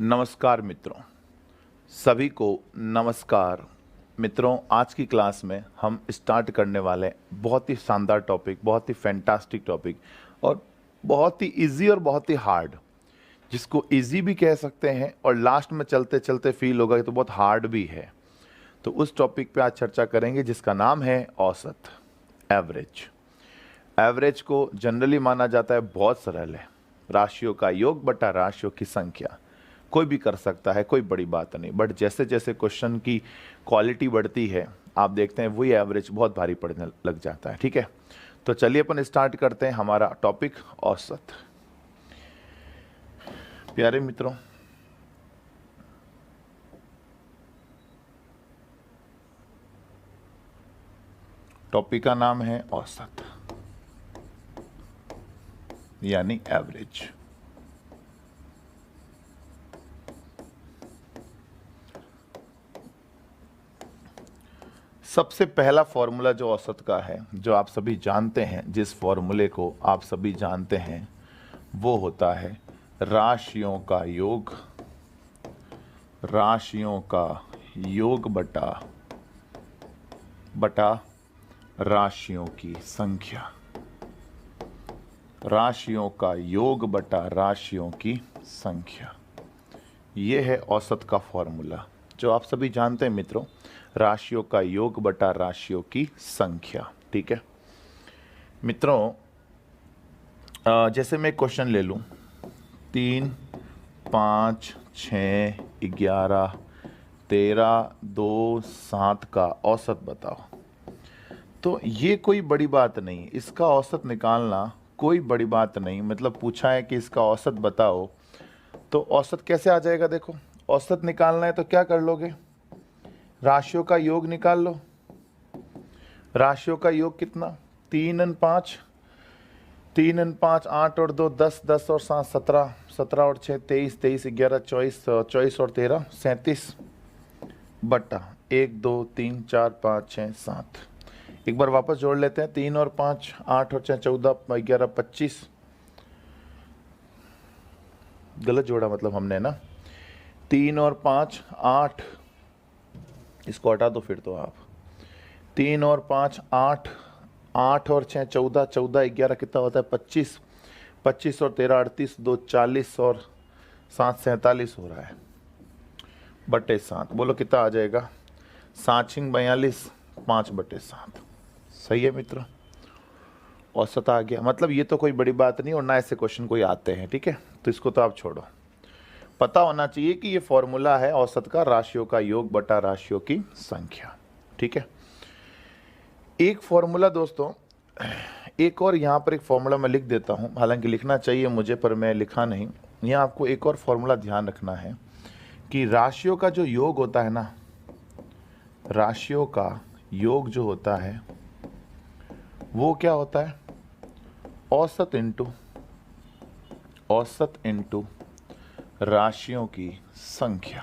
नमस्कार मित्रों, सभी को नमस्कार। मित्रों, आज की क्लास में हम स्टार्ट करने वाले बहुत ही शानदार टॉपिक, बहुत ही फैंटास्टिक टॉपिक और बहुत ही इजी और बहुत ही हार्ड, जिसको इजी भी कह सकते हैं और लास्ट में चलते चलते फील होगा कि तो बहुत हार्ड भी है। तो उस टॉपिक पे आज चर्चा करेंगे जिसका नाम है औसत, एवरेज। एवरेज को जनरली माना जाता है बहुत सरल है, राशियों का योग बटा राशियों की संख्या। कोई भी कर सकता है, कोई बड़ी बात नहीं। बट जैसे जैसे क्वेश्चन की क्वालिटी बढ़ती है, आप देखते हैं वही एवरेज बहुत भारी पड़ने लग जाता है। ठीक है, तो चलिए अपन स्टार्ट करते हैं हमारा टॉपिक, औसत। प्यारे मित्रों, टॉपिक का नाम है औसत यानी एवरेज। सबसे पहला फॉर्मूला जो औसत का है, जो आप सभी जानते हैं, जिस फॉर्मूले को आप सभी जानते हैं, वो होता है राशियों का योग, राशियों का योग बटा राशियों की संख्या, राशियों का योग बटा राशियों की संख्या। ये है औसत का फॉर्मूला, जो आप सभी जानते हैं मित्रों, राशियों का योग बटा राशियों की संख्या। ठीक है मित्रों, जैसे मैं क्वेश्चन ले लूं, 3, 5, 6, 11, 13, 2, 7 का औसत बताओ। तो ये कोई बड़ी बात नहीं, इसका औसत निकालना कोई बड़ी बात नहीं। मतलब पूछा है कि इसका औसत बताओ, तो औसत कैसे आ जाएगा? देखो, औसत निकालना है तो क्या कर लोगे, राशियों का योग निकाल लो। राशियों का योग कितना? 3 और 5, 3 और 5 8 और 2 10, 10 और 7 17, 17 और 6 23, 23 11 24, 24 और 13 37 बटा 1 2 3 4 5 6 7। एक बार वापस जोड़ लेते हैं, 3 और 5 8 और 6 14 11 25। गलत जोड़ा मतलब हमने ना, 3 और 5 8, इसको हटा दो फिर तो आप। 3 और 5 8, 8 और 6 14, 14 11 कितना होता है? 25, 25 और 13 38, 2 40 और 7 47 हो रहा है, बटे 7। बोलो कितना आ जाएगा? 7 छिंग 42, 5/7। सही है मित्रों, औसत आ गया। मतलब ये तो कोई बड़ी बात नहीं और ना ऐसे क्वेश्चन कोई आते हैं। ठीक है, तो इसको तो आप छोड़ो, पता होना चाहिए कि ये फॉर्मूला है औसत का, राशियों का योग बटा राशियों की संख्या। ठीक है, एक फॉर्मूला दोस्तों, एक और यहाँ पर एक फॉर्मूला मैं लिख देता हूँ, हालांकि लिखना चाहिए मुझे पर मैं लिखा नहीं। यहाँ आपको एक और फॉर्मूला ध्यान रखना है कि राशियों का जो योग होता है ना, राशियों का योग जो होता है वो क्या होता है? औसत इंटू राशियों की संख्या,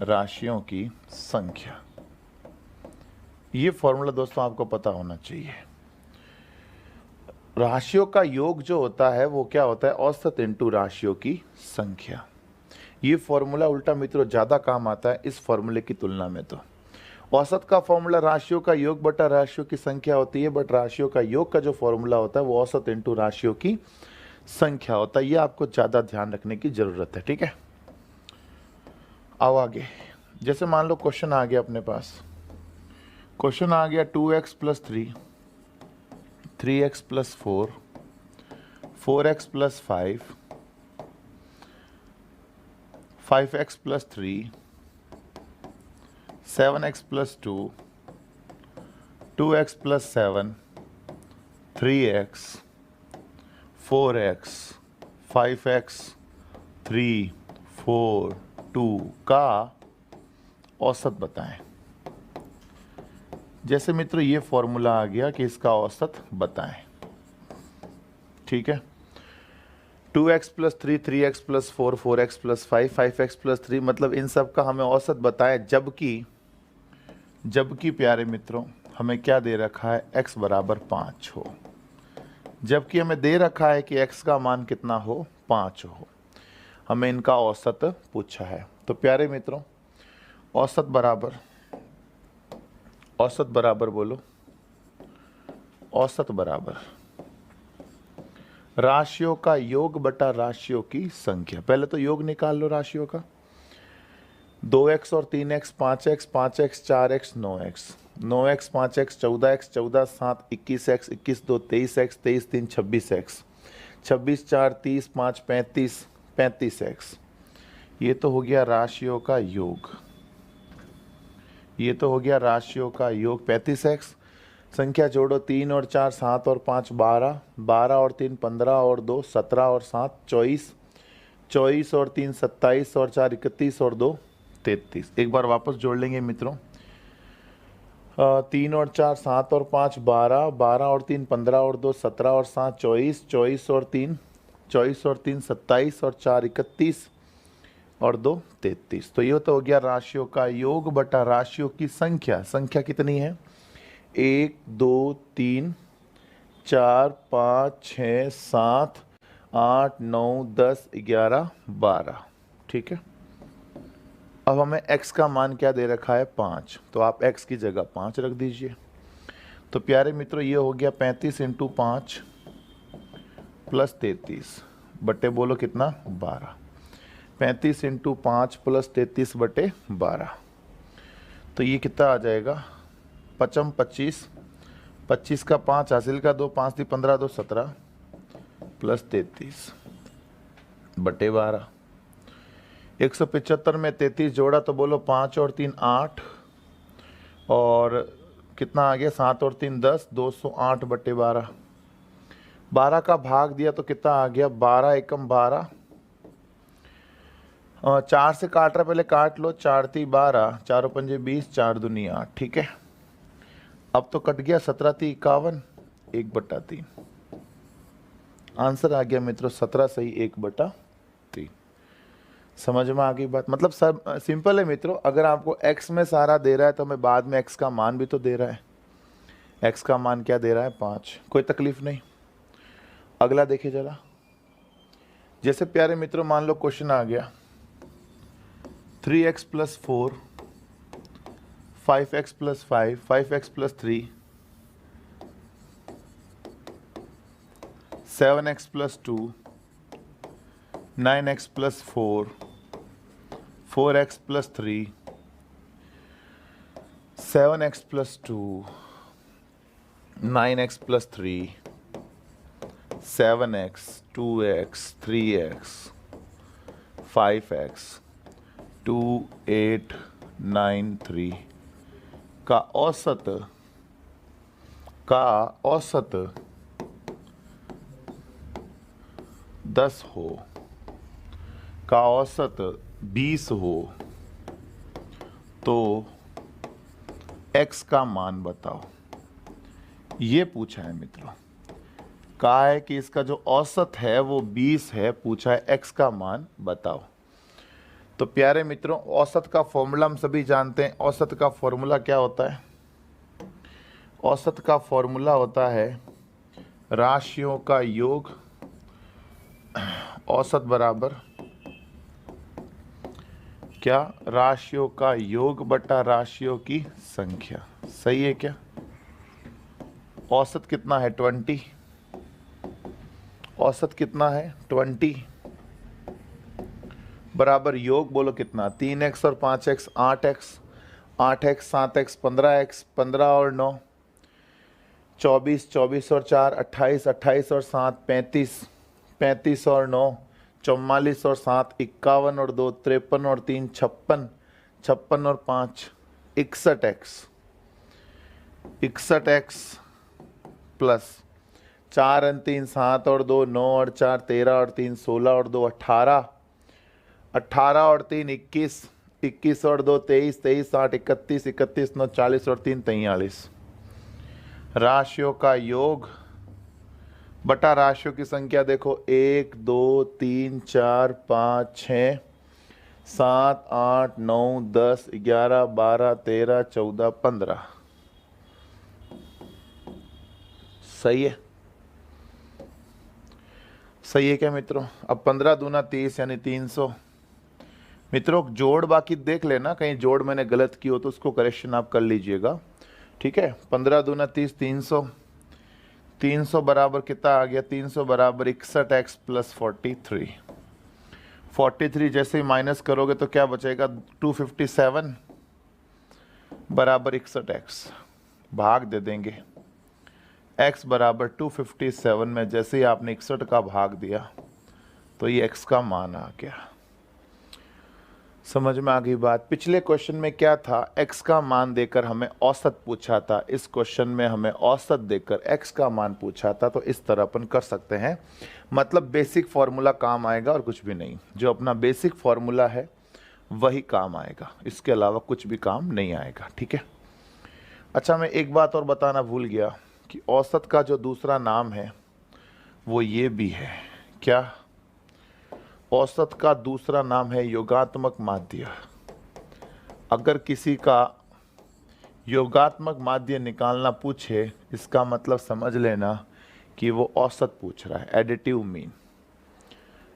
राशियों की संख्या। ये फॉर्मूला दोस्तों आपको पता होना चाहिए। राशियों का योग जो होता है वो क्या होता है? औसत इंटू राशियों की संख्या। ये फॉर्मूला उल्टा मित्रों ज़्यादा काम आता है इस फॉर्मूले की तुलना में। तो औसत का फॉर्मूला राशियों का योग बटा राशियों की संख्या होती है, बट राशियों का योग का जो फॉर्मूला होता है वो औसत इंटू राशियों की संख्या होता है। ये आपको ज़्यादा ध्यान रखने की ज़रूरत है। ठीक है, आओ आगे। जैसे मान लो क्वेश्चन आ गया अपने पास, क्वेश्चन आ गया 2x + 3, 3x + 4, 4x + 5, 5x + 3, 7x + 2, 2x + 7, 3x, 4x, 5x, 3, 4, 2 का औसत बताएं। जैसे मित्रों ये फॉर्मूला आ गया कि इसका औसत बताएं। ठीक है, 2x + 3, 3x + 4, 4x + 5, 5x + 3, मतलब इन सब का हमें औसत बताएं। जबकि प्यारे मित्रों हमें क्या दे रखा है? x बराबर 5 हो। जबकि हमें दे रखा है कि x का मान कितना हो? 5 हो। हमें इनका औसत पूछा है। तो प्यारे मित्रों, औसत बराबर बोलो, औसत बराबर राशियों का योग बटा राशियों की संख्या। पहले तो योग निकाल लो राशियों का। 2x और 3x, 5x, 5x, 4x, 9x, 9x, 5x, 14x, 14, 7, 21x, 21, 2, 23x, 23, 3, 26x, 26, 4, 30, 5, 35, 35x। ये तो हो गया राशियों का योग, ये तो हो गया राशियों का योग 35x। संख्या जोड़ो, 3 और 4 7 और 5 12, 12 और 3 15 और 2 17 और 7 24, 24 और 3 27 और 4 31 और 2 33। एक बार वापस जोड़ लेंगे मित्रों। 3 और 4 7 और 5 12, 12 और 3 15 और 2 17 और 7 24, 24 और 3 27 और 4 31 और 2 33। तो ये तो हो गया राशियों का योग बटा राशियों की संख्या। संख्या कितनी है? 1 2 3 4 5 6 7 8 9 10 11 12। ठीक है। अब हमें x का मान क्या दे रखा है? 5। तो आप x की जगह 5 रख दीजिए। तो प्यारे मित्रों, ये हो गया 35 × 5 प्लस 33 बटे बोलो कितना? 12। 35 × 5 प्लस 33 बटे 12। तो ये कितना आ जाएगा? 55 25, 25 का 5 हासिल का 2, 5 × 15 2 17 प्लस 33 बटे 12। 175 में 33 जोड़ा तो बोलो 5 और 3 8, और कितना आ गया? 7 और 3 10, 208 बटे 12। 12 का भाग दिया तो कितना आ गया? 12 एकम 12। 4 से काट रहा, पहले काट लो। 4 × 3 12, 4 × 5 20, 4 दूनी 8। ठीक है। अब तो कट गया। 17 × 3 51, 1/3। आंसर आ गया मित्रों 17 सही 1/3। समझ में आ गई बात? मतलब सब सिंपल है मित्रों। अगर आपको x में सारा दे रहा है तो हमें बाद में x का मान भी तो दे रहा है। x का मान क्या दे रहा है? 5। कोई तकलीफ नहीं। अगला देखिए जरा। जैसे प्यारे मित्रों, मान लो क्वेश्चन आ गया 3x + 4, 5x + 5, 5x + 3, 7x + 2, 9x + 4, 4x + 3, 7x + 2, 9x + 3, 7x, 2x, 3x, 5x, 2 8 9 3 का औसत 10 हो, का औसत 20 हो, तो x का मान बताओ। ये पूछा है मित्रों। कहा है कि इसका जो औसत है वो 20 है, पूछा है x का मान बताओ। तो प्यारे मित्रों, औसत का फॉर्मूला हम सभी जानते हैं। औसत का फॉर्मूला क्या होता है? औसत का फॉर्मूला होता है राशियों का योग, औसत बराबर क्या? राशियों का योग बटा राशियों की संख्या। सही है क्या? औसत कितना है? 20। औसत कितना है? 20 बराबर योग बोलो कितना? 3x और 5x 8x, 8x 7x 15x, 15 और 9 24, 24 और 4 28, 28 और 7 35, 35 और 9 44 और 7 51 और 2 53 और 3 56, 56 और 5 61x, 61x प्लस 4 और 3 7 और 2 9 और 4 13 और 3 16 और 2 18, 18 और 3 21, 21 और 2 23, 23 8 31, 31 9 40 और 3 43। राशियों का योग बटा राशियों की संख्या देखो 1 2 3 4 5 6 7 8 9 10 11 12 13 14 15। सही है। सही है क्या मित्रों? अब 15 दूना 30 यानी 300। मित्रों जोड़ बाकी देख लेना, कहीं जोड़ मैंने गलत की हो तो उसको करेक्शन आप कर लीजिएगा, ठीक है। 15 दूना 30, 300। 300 बराबर कितना आ गया? 300 बराबर 61x प्लस 43। 43 जैसे ही माइनस करोगे तो क्या बचेगा? 257 बराबर 61x, भाग दे देंगे। x बराबर 257 में जैसे ही आपने 61 का भाग दिया तो ये x का मान आ गया। समझ में आ गई बात? पिछले क्वेश्चन में क्या था? x का मान देकर हमें औसत पूछा था, इस क्वेश्चन में हमें औसत देकर x का मान पूछा था। तो इस तरह अपन कर सकते हैं, मतलब बेसिक फॉर्मूला काम आएगा और कुछ भी नहीं। जो अपना बेसिक फॉर्मूला है वही काम आएगा, इसके अलावा कुछ भी काम नहीं आएगा, ठीक है। अच्छा, मैं एक बात और बताना भूल गया कि औसत का जो दूसरा नाम है वो ये भी है। क्या? औसत का दूसरा नाम है योगात्मक माध्य। अगर किसी का योगात्मक माध्य निकालना पूछे, इसका मतलब समझ लेना कि वो औसत पूछ रहा है, एडिटिव मीन।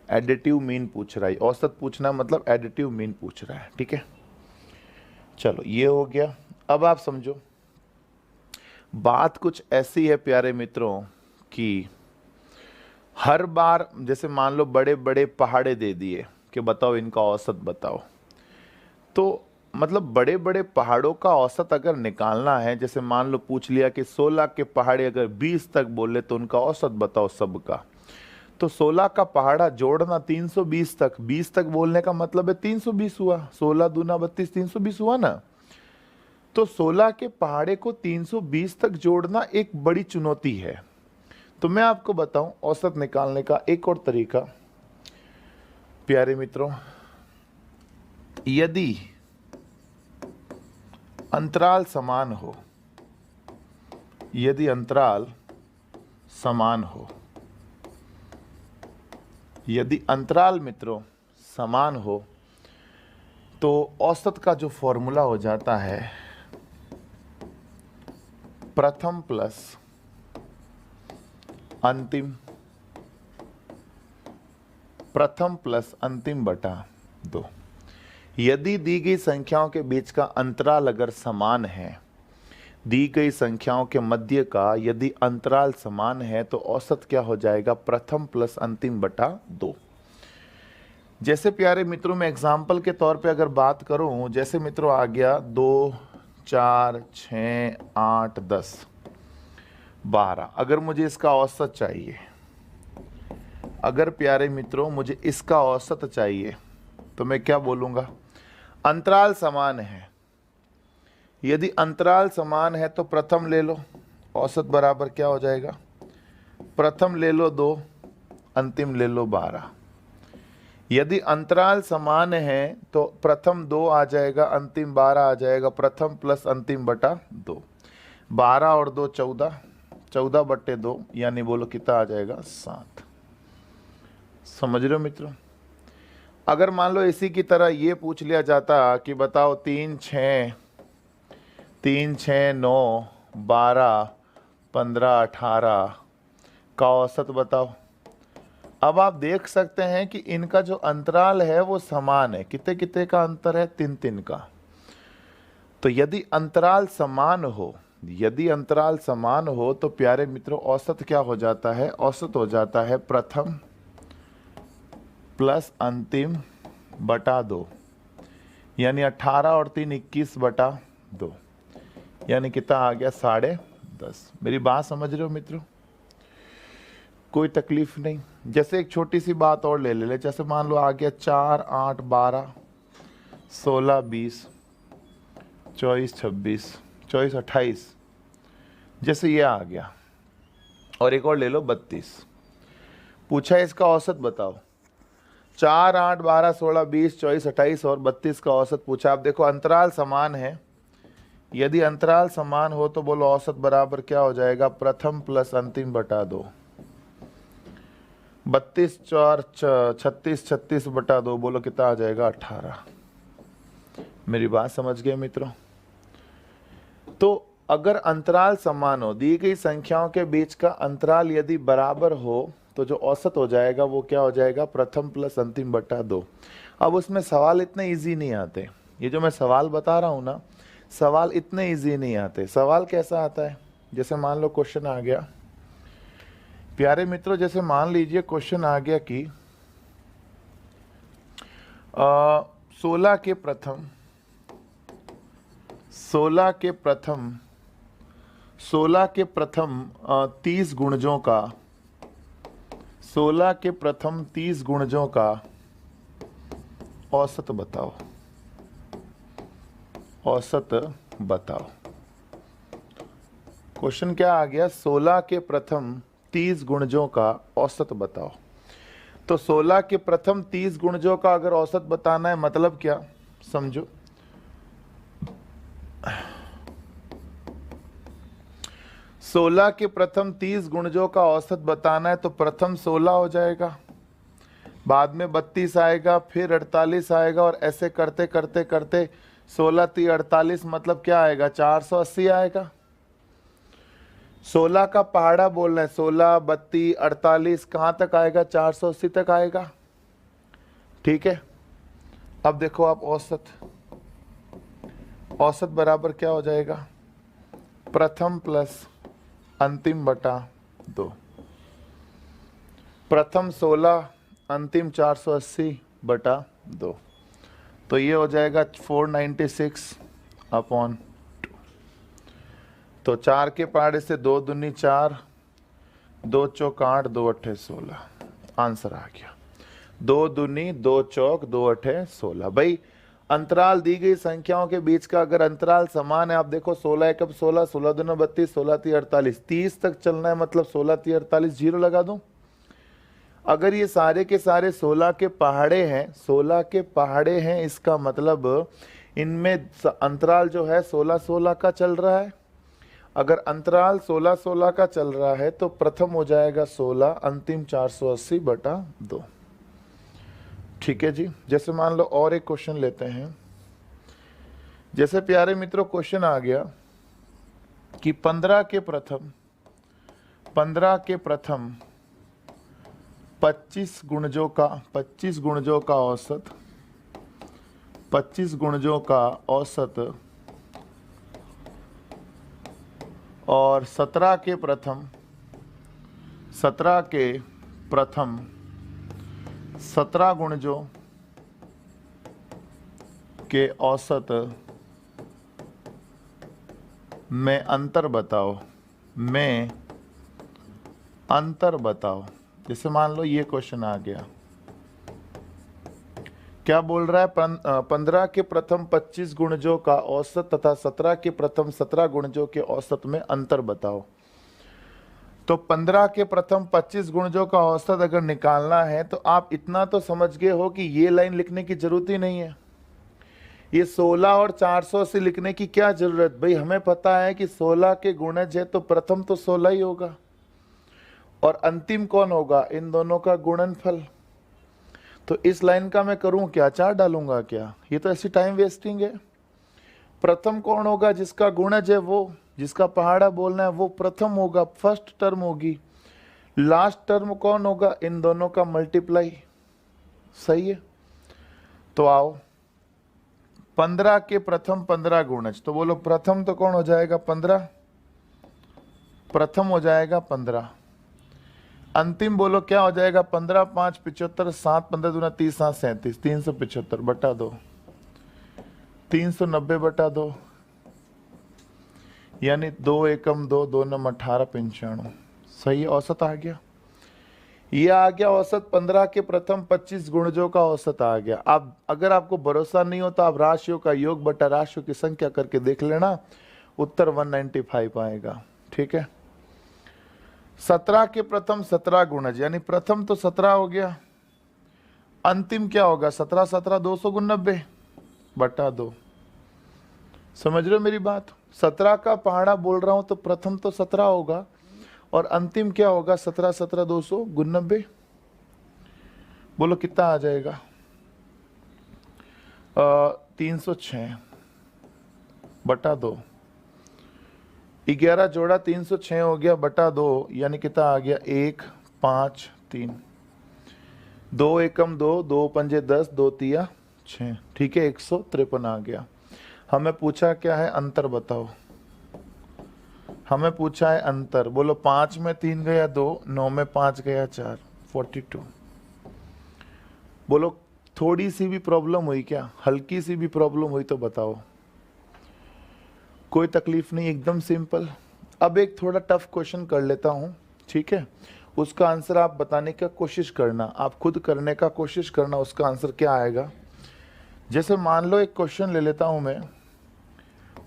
एडिटिव मीन पूछ रहा है, औसत पूछना मतलब एडिटिव मीन पूछ रहा है, ठीक है। चलो ये हो गया। अब आप समझो, बात कुछ ऐसी है प्यारे मित्रों कि हर बार जैसे मान लो बड़े बड़े पहाड़े दे दिए कि बताओ इनका औसत बताओ, तो मतलब बड़े बड़े पहाड़ों का औसत अगर निकालना है, जैसे मान लो पूछ लिया कि 16 के पहाड़े अगर 20 तक बोले तो उनका औसत बताओ सबका, तो 16 का पहाड़ा जोड़ना 320 तक, 20 तक बोलने का मतलब है 320 हुआ, 16 दूना 32, 320 हुआ ना। तो 16 के पहाड़े को 320 तक जोड़ना एक बड़ी चुनौती है। तो मैं आपको बताऊं औसत निकालने का एक और तरीका प्यारे मित्रों, यदि अंतराल समान हो, यदि अंतराल समान हो, यदि अंतराल मित्रों समान हो, तो औसत का जो फॉर्मूला हो जाता है प्रथम प्लस अंतिम, प्रथम प्लस अंतिम बटा 2। यदि दी गई संख्याओं के बीच का अंतराल अगर समान है, दी गई संख्याओं के मध्य का यदि अंतराल समान है तो औसत क्या हो जाएगा? प्रथम प्लस अंतिम बटा 2। जैसे प्यारे मित्रों मैं एग्जाम्पल के तौर पे अगर बात करूं, जैसे मित्रों आ गया 2, 4, 6, 8, 10, 12। अगर मुझे इसका औसत चाहिए, अगर प्यारे मित्रों मुझे इसका औसत चाहिए तो मैं क्या बोलूँगा? अंतराल समान है। यदि अंतराल समान है तो प्रथम ले लो, औसत बराबर क्या हो जाएगा? प्रथम ले लो 2, अंतिम ले लो 12। यदि अंतराल समान है तो प्रथम 2 आ जाएगा, अंतिम 12 आ जाएगा, प्रथम प्लस अंतिम बटा 2। 12 और 2 14, 14 बटे 2 यानी बोलो कितना आ जाएगा? 7। समझ रहे हो मित्रों? अगर मान लो इसी की तरह ये पूछ लिया जाता कि बताओ 3, 6, 9, 12, 15, 18 का औसत बताओ। अब आप देख सकते हैं कि इनका जो अंतराल है वो समान है। कितने कितने का अंतर है? 3 3 का। तो यदि अंतराल समान हो, यदि अंतराल समान हो तो प्यारे मित्रों औसत क्या हो जाता है? औसत हो जाता है प्रथम प्लस अंतिम बटा 2, यानी 18 और 3 21 बटा 2, यानी कितना आ गया? 10.5। मेरी बात समझ रहे हो मित्रों? कोई तकलीफ नहीं। जैसे एक छोटी सी बात और ले ले, जैसे मान लो आ गया 4, 8, 12, 16, 20, 24, 26, 24, 28, जैसे ये आ गया। और एक और ले लो 32। पूछा इसका औसत बताओ। 4, 8, 12, 16, 20, 24, 28 और 32 का औसत पूछा। आप देखो अंतराल समान है, यदि अंतराल समान हो तो बोलो औसत बराबर क्या हो जाएगा? प्रथम प्लस अंतिम बटा 2। 32 4 36, 36 बटा 2 बोलो कितना आ जाएगा? 18। मेरी बात समझ गए मित्रों? तो अगर अंतराल समान हो, दी गई संख्याओं के बीच का अंतराल यदि बराबर हो तो जो औसत हो जाएगा वो क्या हो जाएगा, प्रथम प्लस अंतिम बटा 2। अब उसमें सवाल इतने इजी नहीं आते, ये जो मैं सवाल बता रहा हूँ ना, सवाल इतने इजी नहीं आते। सवाल कैसा आता है, जैसे मान लो क्वेश्चन आ गया, प्यारे मित्रों, जैसे मान लीजिए क्वेश्चन आ गया कि 16 के प्रथम 30 गुणजों का 16 के प्रथम 30 गुणजों का औसत बताओ, औसत बताओ। क्वेश्चन क्या आ गया, 16 के प्रथम 30 गुणजों का औसत बताओ। तो 16 के प्रथम 30 गुणजों का अगर औसत बताना है, मतलब क्या समझो, सोलह के प्रथम 30 गुणजों का औसत बताना है तो प्रथम 16 हो जाएगा, बाद में 32 आएगा, फिर 48 आएगा, और ऐसे करते करते करते 16 3 48, मतलब क्या आएगा, 480 आएगा। 16 का पहाड़ा बोल रहे हैं, 16 32 48 कहाँ तक आएगा, 480 तक आएगा। ठीक है, अब देखो आप औसत बराबर क्या हो जाएगा, प्रथम प्लस अंतिम बटा 2। प्रथम 16, अंतिम 480 बटा 2, तो ये हो जाएगा 496 अपॉन 2। तो 4 के पहाड़े से 2 दूनी 4, 2 चौक 8, 2 अट्ठे 16, आंसर आ गया। 2 दूनी 2 चौक 2 अट्ठे 16। भाई अंतराल दी गई संख्याओं के बीच का अगर अंतराल समान है, आप देखो 16 एकम 16, 16 दूना 32, 16 3 48, 30 तक चलना है, मतलब 16 3 48, जीरो लगा दूं। अगर ये सारे के सारे 16 के पहाड़े हैं, 16 के पहाड़े हैं, इसका मतलब इनमें अंतराल जो है 16 16 का चल रहा है। अगर अंतराल 16 16 का चल रहा है तो प्रथम हो जाएगा 16, अंतिम 480 बटा 2। ठीक है जी। जैसे मान लो और एक क्वेश्चन लेते हैं। जैसे प्यारे मित्रों क्वेश्चन आ गया कि 15 के प्रथम 25 गुणजों का औसत 25 गुणजों का औसत और 17 के प्रथम 17 गुणजों के औसत में अंतर बताओ। जैसे मान लो ये क्वेश्चन आ गया, क्या बोल रहा है, 15 के प्रथम 25 गुणजों का औसत तथा 17 के प्रथम 17 गुणजों के औसत में अंतर बताओ। तो 15 के प्रथम 25 गुणजों का औसत अगर निकालना है तो आप इतना तो समझ गए हो कि ये लाइन लिखने की जरूरत ही नहीं है। ये 16 और 480 लिखने की क्या जरूरत, भाई हमें पता है कि 16 के गुणज है तो प्रथम तो 16 ही होगा और अंतिम कौन होगा, इन दोनों का गुणनफल। तो इस लाइन का मैं करूं क्या, 4 डालूंगा क्या, ये तो ऐसी टाइम वेस्टिंग है। प्रथम कौन होगा, जिसका गुणज है, वो जिसका पहाड़ा बोलना है वो प्रथम होगा, फर्स्ट टर्म होगी। लास्ट टर्म कौन होगा, इन दोनों का मल्टीप्लाई। सही है। तो आओ 15 के प्रथम 15 गुणज, तो बोलो प्रथम तो कौन हो जाएगा, 15, प्रथम हो जाएगा 15। अंतिम बोलो क्या हो जाएगा, 15 5 75, 7 15 दूना 30, 7 37, 375 बटा 2, 390 बटा 2, यानी 2 एकम 2, 2 नम 18 95। सही, औसत आ गया। ये आ गया औसत, 15 के प्रथम 25 गुणजों का औसत आ गया। आप अगर आपको भरोसा नहीं हो तो आप राशियों का योग बटा राशियों की संख्या करके देख लेना, उत्तर 195 आएगा। ठीक है। 17 के प्रथम 17 गुणज, यानी प्रथम तो 17 हो गया, अंतिम क्या होगा, 17 17 290 बटा 2। समझ रहे हो मेरी बात। 17 का पहाड़ा बोल रहा हूं तो प्रथम तो 17 होगा और अंतिम क्या होगा, 17 17 290। बोलो कितना आ जाएगा, 306 बटा 2। 11 जोड़ा 306 हो गया बटा 2, यानी कितना आ गया, 1 5 3, 2 एकम 2, 2 पंजे 10, 2 तिया 6, ठीक है 153 आ गया। हमें पूछा क्या है, अंतर बताओ। हमें पूछा है अंतर, बोलो 5 में 3 गया 2, 9 में 5 गया 4, 42। बोलो थोड़ी सी भी प्रॉब्लम हुई क्या, हल्की सी भी प्रॉब्लम हुई तो बताओ। कोई तकलीफ नहीं, एकदम सिंपल। अब एक थोड़ा टफ क्वेश्चन कर लेता हूँ, ठीक है। उसका आंसर आप बताने का कोशिश करना, आप खुद करने का कोशिश करना, उसका आंसर क्या आएगा। जैसे मान लो एक क्वेश्चन ले लेता हूँ मैं,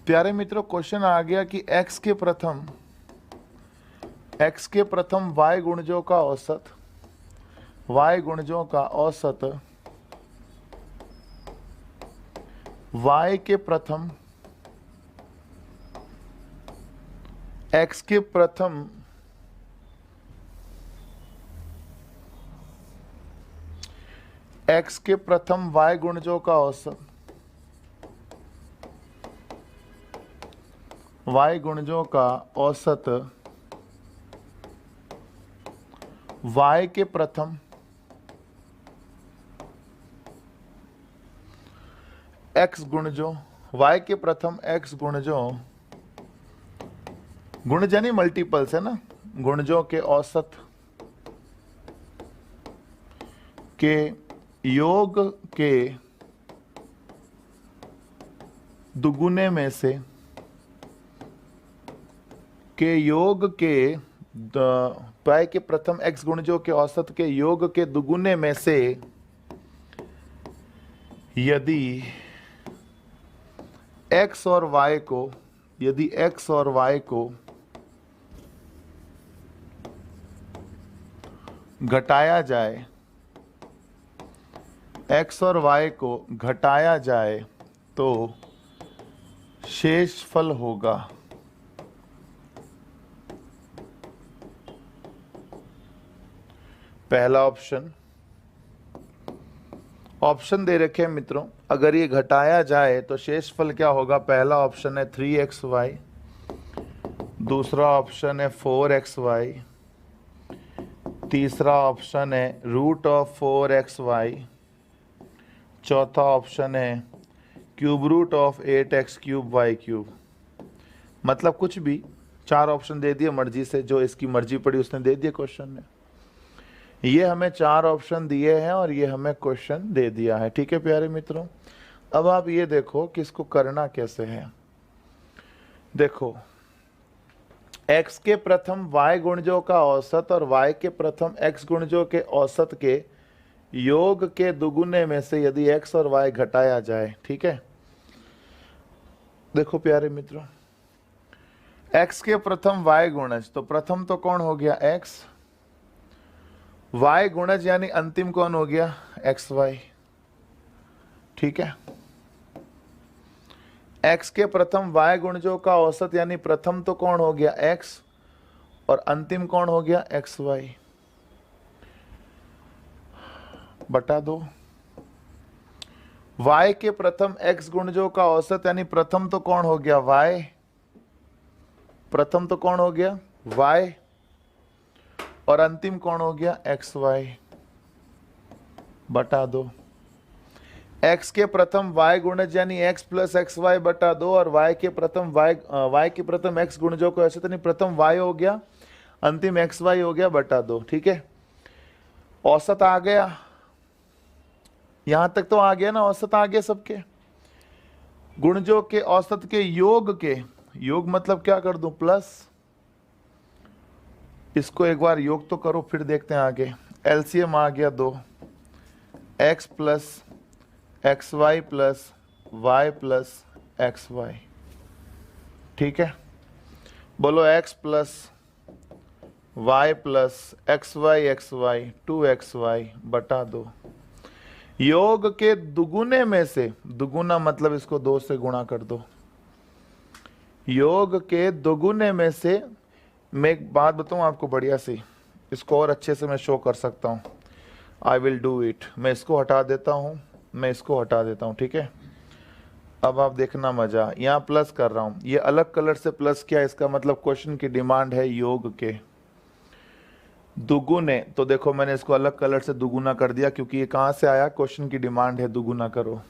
प्यारे मित्रों क्वेश्चन आ गया कि x के प्रथम y गुणजों का औसत, y गुणजों का औसत y के प्रथम x के प्रथम y गुणजों का औसत, y गुणजों का औसत y के प्रथम x गुणजों, y के प्रथम x गुणजों, गुणज यानी मल्टीपल्स है ना, गुणजों के औसत के योग के दुगुने में से, के योग के y के प्रथम x गुणजों के औसत के योग के दुगुने में से यदि x और y को, यदि x और y को घटाया जाए, x और y को घटाया जाए तो शेषफल होगा। पहला ऑप्शन, ऑप्शन दे रखे हैं मित्रों, अगर ये घटाया जाए तो शेषफल क्या होगा। पहला ऑप्शन है 3xy, दूसरा ऑप्शन है 4xy, तीसरा ऑप्शन है √4xy, चौथा ऑप्शन है √8x³ मतलब कुछ भी, 4 ऑप्शन दे दिए मर्जी से, जो इसकी मर्जी पड़ी उसने दे दिए क्वेश्चन ने। ये हमें 4 ऑप्शन दिए हैं और ये हमें क्वेश्चन दे दिया है, ठीक है प्यारे मित्रों। अब आप ये देखो कि इसको करना कैसे है। देखो x के प्रथम y गुणजों का औसत और y के प्रथम x गुणजों के औसत के योग के दुगुने में से यदि x और y घटाया जाए, ठीक है। देखो प्यारे मित्रों, x के प्रथम y गुणज, तो प्रथम तो कौन हो गया x, y गुणज यानी अंतिम कौन हो गया xy, ठीक है। x के प्रथम y गुणजों का औसत यानी प्रथम तो कौन हो गया x और अंतिम कौन हो गया xy बटा 2। y के प्रथम x गुणजों का औसत यानी प्रथम तो कौन हो गया y, प्रथम तो कौन हो गया y और अंतिम कौन हो गया xy बटा 2। x के प्रथम y गुणज यानी x प्लस xy बटा 2 और y के प्रथम x गुणजों को ऐसे तो नहीं, प्रथम y हो गया अंतिम xy हो गया बटा 2, ठीक है। औसत आ गया, यहां तक तो आ गया ना, औसत आ गया सबके। गुणजों के औसत के योग के, योग मतलब क्या कर दूं प्लस, इसको एक बार योग तो करो फिर देखते हैं आगे। एलसीएम आ गया 2, x plus xy plus y plus xy, ठीक है। बोलो x plus y plus xy 2xy बटा 2। योग के दुगुने में से, दुगुना मतलब इसको 2 से गुणा कर दो, योग के दुगुने में से, मैं एक बात बताऊं आपको बढ़िया सी, इसको और अच्छे से मैं शो कर सकता हूं। I will do it. मैं इसको हटा देता हूं, मैं इसको हटा देता हूं, ठीक है। अब आप देखना मजा, यहाँ प्लस कर रहा हूं, ये अलग कलर से प्लस किया, इसका मतलब क्वेश्चन की डिमांड है योग के। दुगुने, तो देखो मैंने इसको अलग कलर से दुगुना कर दिया क्योंकि ये कहां से आया, क्वेश्चन की डिमांड है दुगुना करो।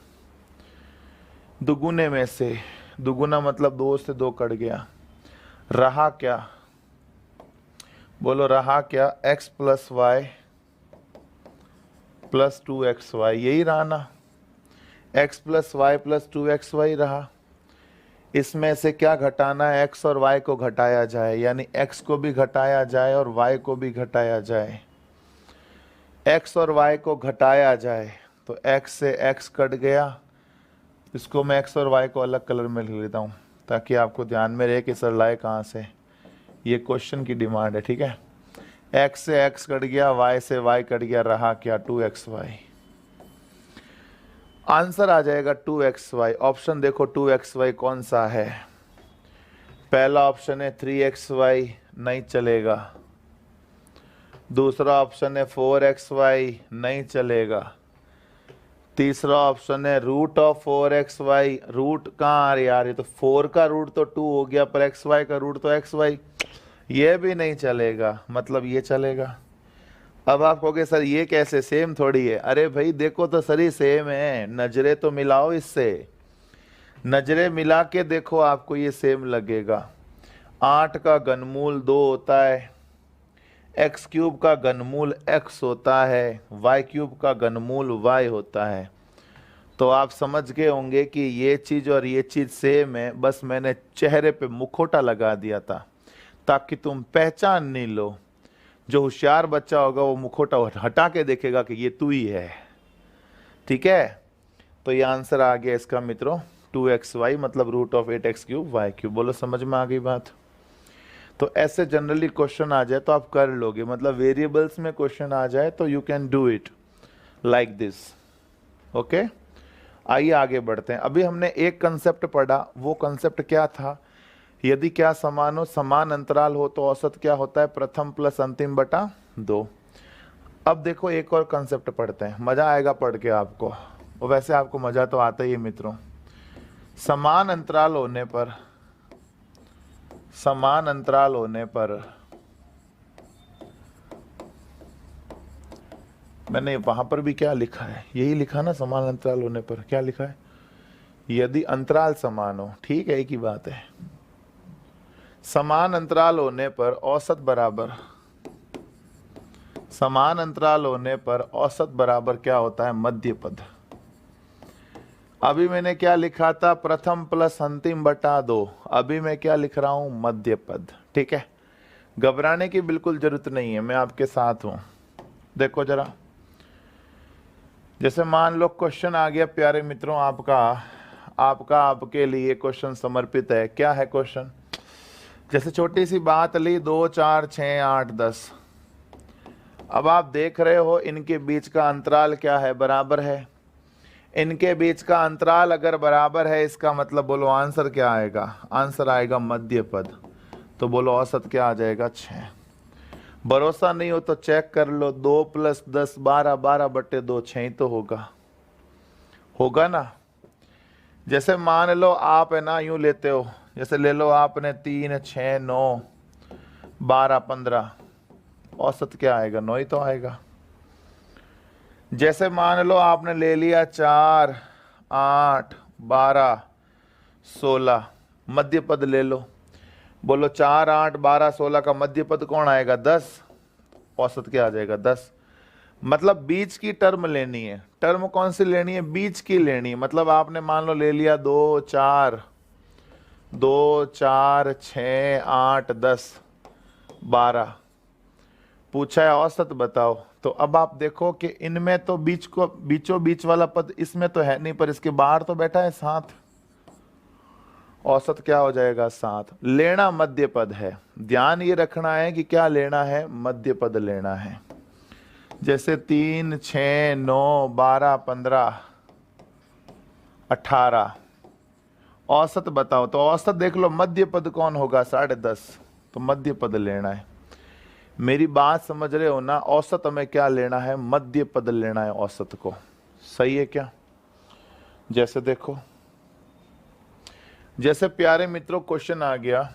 दुगुने में से, दुगुना मतलब 2 से 2 कट गया, रहा क्या, बोलो रहा क्या, x plus Y plus 2xy, यही रहा ना, x plus Y plus 2xy रहा। इसमें से क्या घटाना है, x और y को घटाया जाए, यानी x को भी घटाया जाए और y को भी घटाया जाए। x और y को घटाया जाए तो x से x कट गया, इसको मैं x और y को अलग कलर में लिख लेता हूँ ताकि आपको ध्यान में रहे कि सर लाए कहाँ से, ये क्वेश्चन की डिमांड है, ठीक है। x से x कट गया, y से y कट गया, रहा क्या 2xy। आंसर आ जाएगा 2xy। ऑप्शन देखो 2xy कौन सा है, पहला ऑप्शन है 3xy, नहीं चलेगा। दूसरा ऑप्शन है 4xy, नहीं चलेगा। तीसरा ऑप्शन है रूट ऑफ 4xy, रूट कहाँ आ रही यार, ये तो 4 का रूट तो 2 हो गया, पर xy का रूट तो xy, ये भी नहीं चलेगा, मतलब ये चलेगा। अब आप कहोगे सर ये कैसे, सेम थोड़ी है। अरे भाई देखो तो सर ही सेम है, नजरे तो मिलाओ इससे, नजरे मिला के देखो आपको ये सेम लगेगा। 8 का घनमूल 2 होता है, एक्स क्यूब का घनमूल x होता है, y क्यूब का घनमूल y होता है। तो आप समझ गए होंगे कि ये चीज़ और ये चीज़ सेम है, बस मैंने चेहरे पे मुखौटा लगा दिया था ताकि तुम पहचान नहीं लो। जो होशियार बच्चा होगा वो मुखौटा हटा के देखेगा कि ये तू ही है, ठीक है। तो ये आंसर आ गया इसका मित्रों 2xy, मतलब root of 8x cube y cube. बोलो समझ में आ गई बात। तो ऐसे जनरली क्वेश्चन आ जाए तो आप कर लोगे, मतलब वेरिएबल्स में क्वेश्चन आ जाए तो you can do it like this, okay. आइए आगे बढ़ते हैं। अभी हमने एक कंसेप्ट पढ़ा, वो कंसेप्ट क्या था, यदि क्या समान हो, समान अंतराल हो तो औसत क्या होता है, प्रथम प्लस अंतिम बटा 2। अब देखो एक और कंसेप्ट पढ़ते हैं, मजा आएगा पढ़ के आपको, और वैसे आपको मजा तो आता ही है मित्रों। समान अंतराल होने पर, समान अंतराल होने पर, मैंने वहां पर भी क्या लिखा है, यही लिखा ना, समान अंतराल होने पर क्या लिखा है, यदि अंतराल समान हो, ठीक है, एक ही बात है। समान अंतराल होने पर औसत बराबर, समान अंतराल होने पर औसत बराबर क्या होता है, मध्य पद। अभी मैंने क्या लिखा था, प्रथम प्लस अंतिम बटा 2, अभी मैं क्या लिख रहा हूं, मध्य पद, ठीक है। घबराने की बिल्कुल जरूरत नहीं है, मैं आपके साथ हूं। देखो जरा, जैसे मान लो क्वेश्चन आ गया प्यारे मित्रों, आपके लिए क्वेश्चन समर्पित है। क्या है क्वेश्चन, जैसे छोटी सी बात ली, 2 4 6 8 10। अब आप देख रहे हो इनके बीच का अंतराल क्या है, बराबर है। इनके बीच का अंतराल अगर बराबर है, इसका मतलब बोलो आंसर क्या आएगा, आंसर आएगा मध्य पद। तो बोलो औसत क्या आ जाएगा, 6। भरोसा नहीं हो तो चेक कर लो, 2 + 10 12, 12 बटे 2 6 ही तो होगा, होगा ना। जैसे मान लो आप है ना यूं लेते हो, जैसे ले लो आपने 3 6 9 12 15, औसत क्या आएगा, 9 ही तो आएगा। जैसे मान लो आपने ले लिया 4 8 12 16, मध्य पद ले लो, बोलो 4 8 12 16 का मध्य पद कौन आएगा, 10। औसत क्या आ जाएगा, 10। मतलब बीच की टर्म लेनी है, टर्म कौन सी लेनी है, बीच की लेनी है। मतलब आपने मान लो ले लिया 2 4 6 8 10 12, पूछा है औसत बताओ। तो अब आप देखो कि इनमें तो बीचों बीच वाला पद इसमें तो है नहीं, पर इसके बाहर तो बैठा है 7। औसत क्या हो जाएगा, 7। लेना मध्य पद है, ध्यान ये रखना है कि क्या लेना है, मध्य पद लेना है। जैसे 3 6 9 12 15 18, औसत बताओ। तो औसत देख लो, मध्य पद कौन होगा, 10.5, तो मध्य पद लेना है। मेरी बात समझ रहे हो ना, औसत हमें क्या लेना है, मध्य पद लेना है औसत को, सही है क्या। जैसे देखो, जैसे प्यारे मित्रों क्वेश्चन आ गया,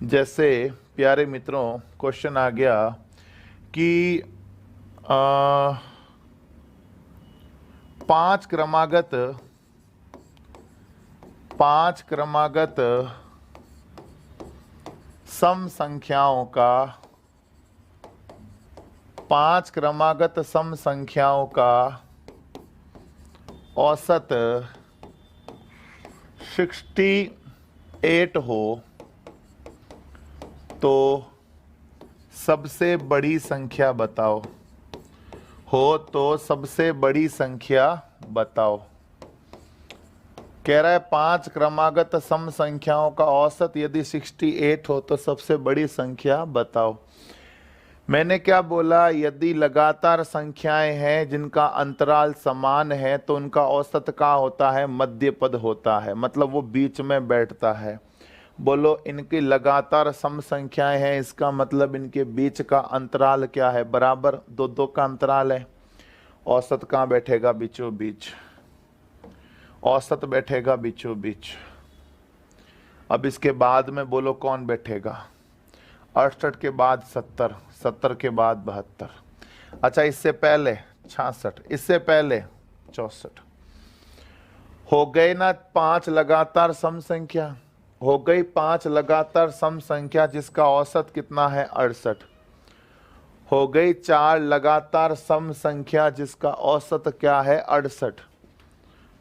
जैसे प्यारे मित्रों क्वेश्चन आ गया कि 5 क्रमागत सम संख्याओं का 5 क्रमागत सम संख्याओं का औसत 68 तो सबसे बड़ी संख्या बताओ। सबसे बड़ी संख्या बताओ। कह रहा है 5 क्रमागत सम संख्याओं का औसत यदि 68 हो तो सबसे बड़ी संख्या बताओ। मैंने क्या बोला, यदि लगातार संख्याएं हैं जिनका अंतराल समान है तो उनका औसत क्या होता है, मध्य पद होता है, मतलब वो बीच में बैठता है। बोलो इनकी लगातार सम संख्याएं हैं, इसका मतलब इनके बीच का अंतराल क्या है, बराबर 2-2 का अंतराल है। औसत कहाँ बैठेगा, बीचों बीच। औसत बैठेगा बीचों बीच। अब इसके बाद में बोलो कौन बैठेगा, 68 के बाद 70, 70 के बाद 72, अच्छा इससे पहले 66, इससे पहले 64। हो गए ना 5 लगातार सम संख्या, हो गई 5 लगातार सम संख्या जिसका औसत कितना है 68। हो गई 4 लगातार सम संख्या जिसका औसत क्या है 68।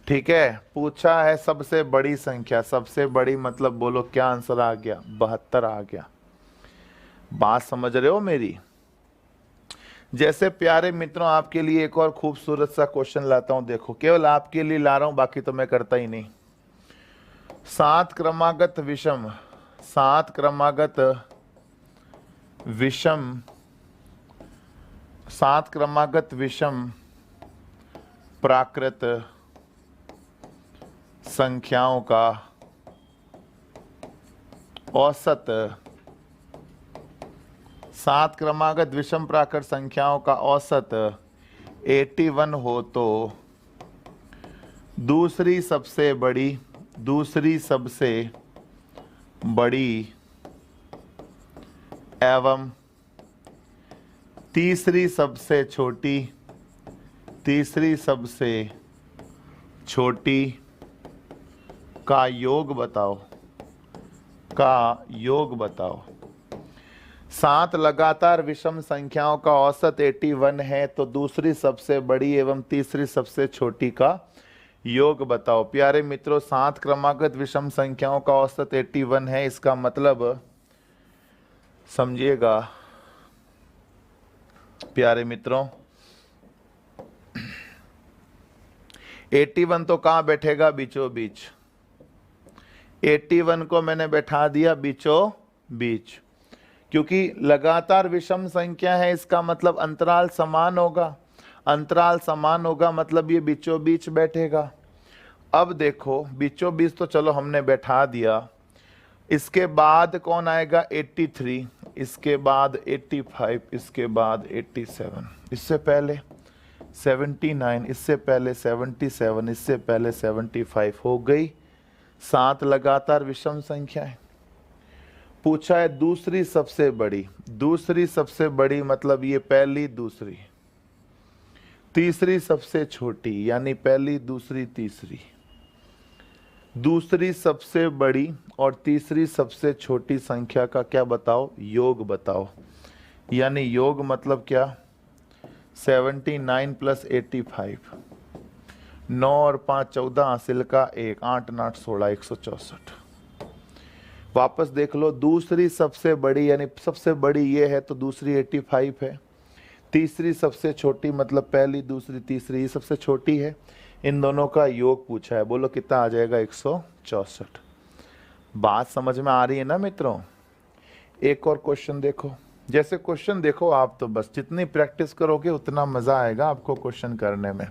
ठीक है, पूछा है सबसे बड़ी संख्या, सबसे बड़ी मतलब बोलो क्या आंसर आ गया, 72 आ गया। बात समझ रहे हो मेरी। जैसे प्यारे मित्रों आपके लिए एक और खूबसूरत सा क्वेश्चन लाता हूं, देखो केवल आपके लिए ला रहा हूं, बाकी तो मैं करता ही नहीं। 7 क्रमागत विषम, 7 क्रमागत विषम, 7 क्रमागत विषम प्राकृत संख्याओं का औसत, 7 क्रमागत विषम प्राकृत संख्याओं का औसत 81 हो तो दूसरी सबसे बड़ी एवं तीसरी सबसे छोटी का योग बताओ। 7 लगातार विषम संख्याओं का औसत 81 है तो दूसरी सबसे बड़ी एवं तीसरी सबसे छोटी का योग बताओ। प्यारे मित्रों 7 क्रमागत विषम संख्याओं का औसत 81 है, इसका मतलब समझिएगा प्यारे मित्रों 81 तो कहां बैठेगा, बीचों बीच। 81 को मैंने बैठा दिया बीचों बीच, क्योंकि लगातार विषम संख्या है, इसका मतलब अंतराल समान होगा। अंतराल समान होगा मतलब ये बीचों बीच बैठेगा। अब देखो बीचों बीच तो चलो हमने बैठा दिया, इसके बाद कौन आएगा 83, इसके बाद 85, इसके बाद 87, इससे पहले 79, इससे पहले 77, इससे पहले 75। हो गई 7 लगातार विषम संख्याएं। पूछा है दूसरी सबसे बड़ी मतलब ये पहली दूसरी, तीसरी सबसे छोटी यानी पहली दूसरी तीसरी, दूसरी सबसे बड़ी और तीसरी सबसे छोटी संख्या का क्या बताओ, योग बताओ। यानी योग मतलब क्या, 79 + 85, 9 और 5 14, हासिल का 1, 8 9 16, 164। वापस देख लो, दूसरी सबसे बड़ी यानी सबसे बड़ी ये है तो दूसरी 85 है, तीसरी सबसे छोटी मतलब पहली दूसरी तीसरी ये सबसे छोटी है, इन दोनों का योग पूछा है। बोलो कितना आ जाएगा, 164। बात समझ में आ रही है ना मित्रों। एक और क्वेश्चन देखो, जैसे क्वेश्चन देखो आप तो बस जितनी प्रैक्टिस करोगे उतना मजा आएगा आपको क्वेश्चन करने में।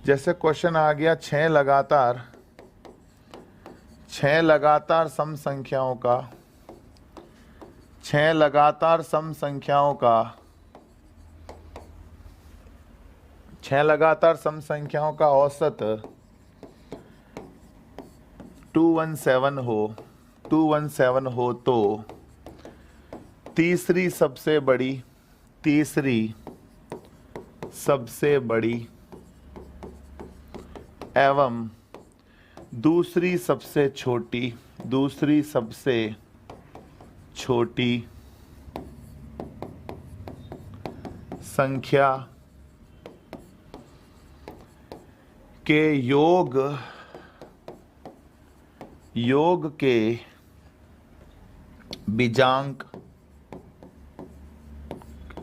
जैसे क्वेश्चन आ गया 6 लगातार सम संख्याओं का, 6 लगातार सम संख्याओं का, 6 लगातार सम संख्याओं का औसत 217 हो तो तीसरी सबसे बड़ी एवं दूसरी सबसे छोटी संख्या के योग के बीजांक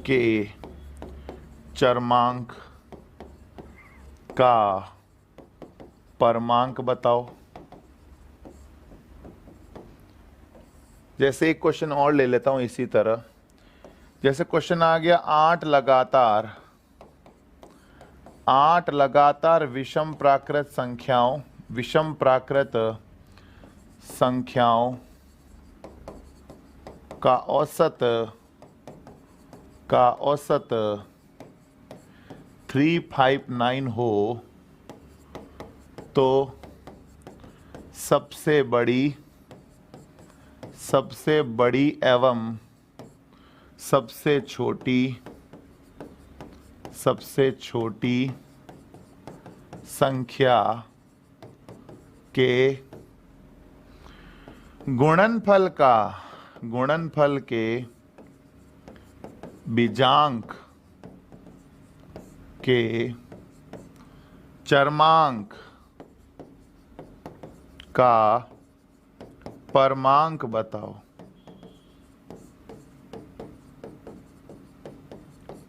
के चरमांक का परमांक बताओ। जैसे एक क्वेश्चन और ले लेता हूं इसी तरह। जैसे क्वेश्चन आ गया 8 लगातार विषम प्राकृत संख्याओं का औसत 359 हो तो सबसे बड़ी एवं सबसे छोटी संख्या के गुणनफल के बीजांक के चरमांक का परमांक बताओ।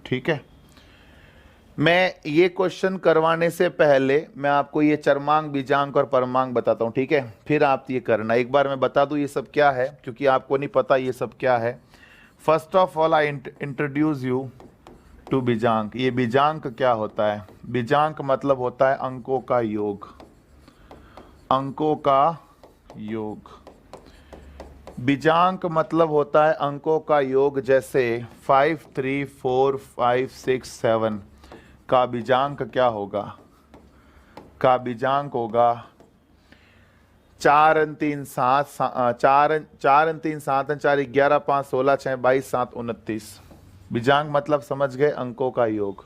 ठीक है, मैं ये क्वेश्चन करवाने से पहले मैं आपको ये चरमांक, बीजांक और परमांक बताता हूं। ठीक है, फिर आप ये करना। एक बार मैं बता दूं ये सब क्या है, क्योंकि आपको नहीं पता ये सब क्या है। First of all I introduce you to बीजांक। ये बीजांक क्या होता है? बीजांक मतलब होता है अंकों का योग। बीजांक मतलब होता है अंकों का योग। जैसे 5 3 4 5 6 7 का बीजांक क्या होगा? का बीजांक होगा 4 3 7 4 3 7 4 11 5 16 6 22 7 29। बीजांक मतलब समझ गए? अंकों का योग।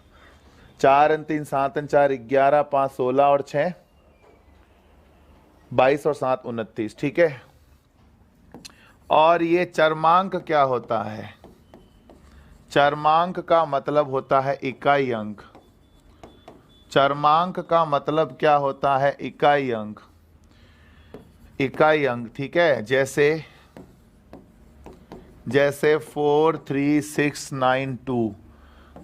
4 3 7 4 11 5 16 और 6 22 और 7 29। ठीक है, और ये चरमांक क्या होता है? चरमांक का मतलब होता है इकाई अंक। चरमांक का मतलब क्या होता है? इकाई अंक। ठीक है, जैसे 4 3 6 9 2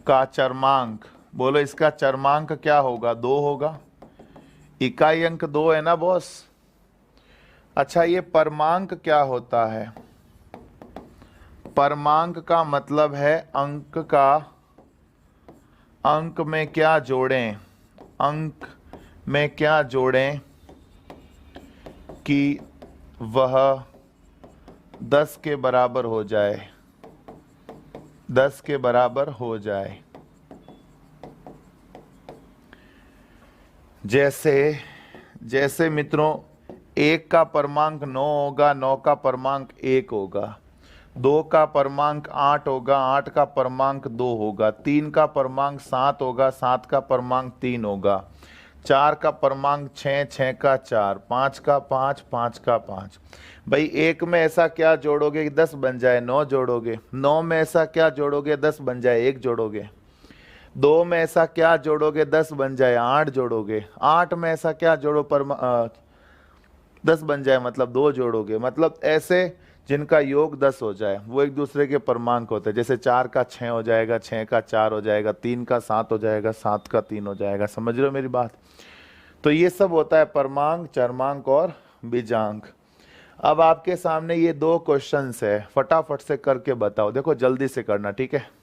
का चरमांक, बोलो इसका चरमांक क्या होगा? 2 होगा। इकाई अंक 2 है ना बॉस। अच्छा, ये परमांक क्या होता है? परमांक का मतलब है अंक में क्या जोड़ें कि वह 10 के बराबर हो जाए। जैसे मित्रों, 1 का परमांक 9 होगा, 9 का परमांक 1 होगा, 2 का परमांक 8 होगा, 8 का परमांक 2 होगा, 3 का परमांक 7 होगा, 7 का परमांक 3 होगा, 4 का परमांक 6, 6 का 4, 5 का 5, 5 का 5। भाई 1 में ऐसा क्या जोड़ोगे कि 10 बन जाए? 9 जोड़ोगे। 9 में ऐसा क्या जोड़ोगे 10 बन जाए? 1 जोड़ोगे। 2 में ऐसा क्या जोड़ोगे 10 बन जाए? 8 जोड़ोगे। 8 में ऐसा क्या जोड़ो 10 बन जाए? मतलब 2 जोड़ोगे। मतलब ऐसे जिनका योग 10 हो जाए वो एक दूसरे के परमांक होते हैं। जैसे 4 का 6 हो जाएगा, 6 का 4 हो जाएगा, 3 का 7 हो जाएगा, 7 का 3 हो जाएगा। समझ रहे हो मेरी बात? तो ये सब होता है परमांक, चरमांक और बीजांक। अब आपके सामने ये 2 क्वेश्चंस है, फटाफट से करके बताओ। देखो जल्दी से करना, ठीक है?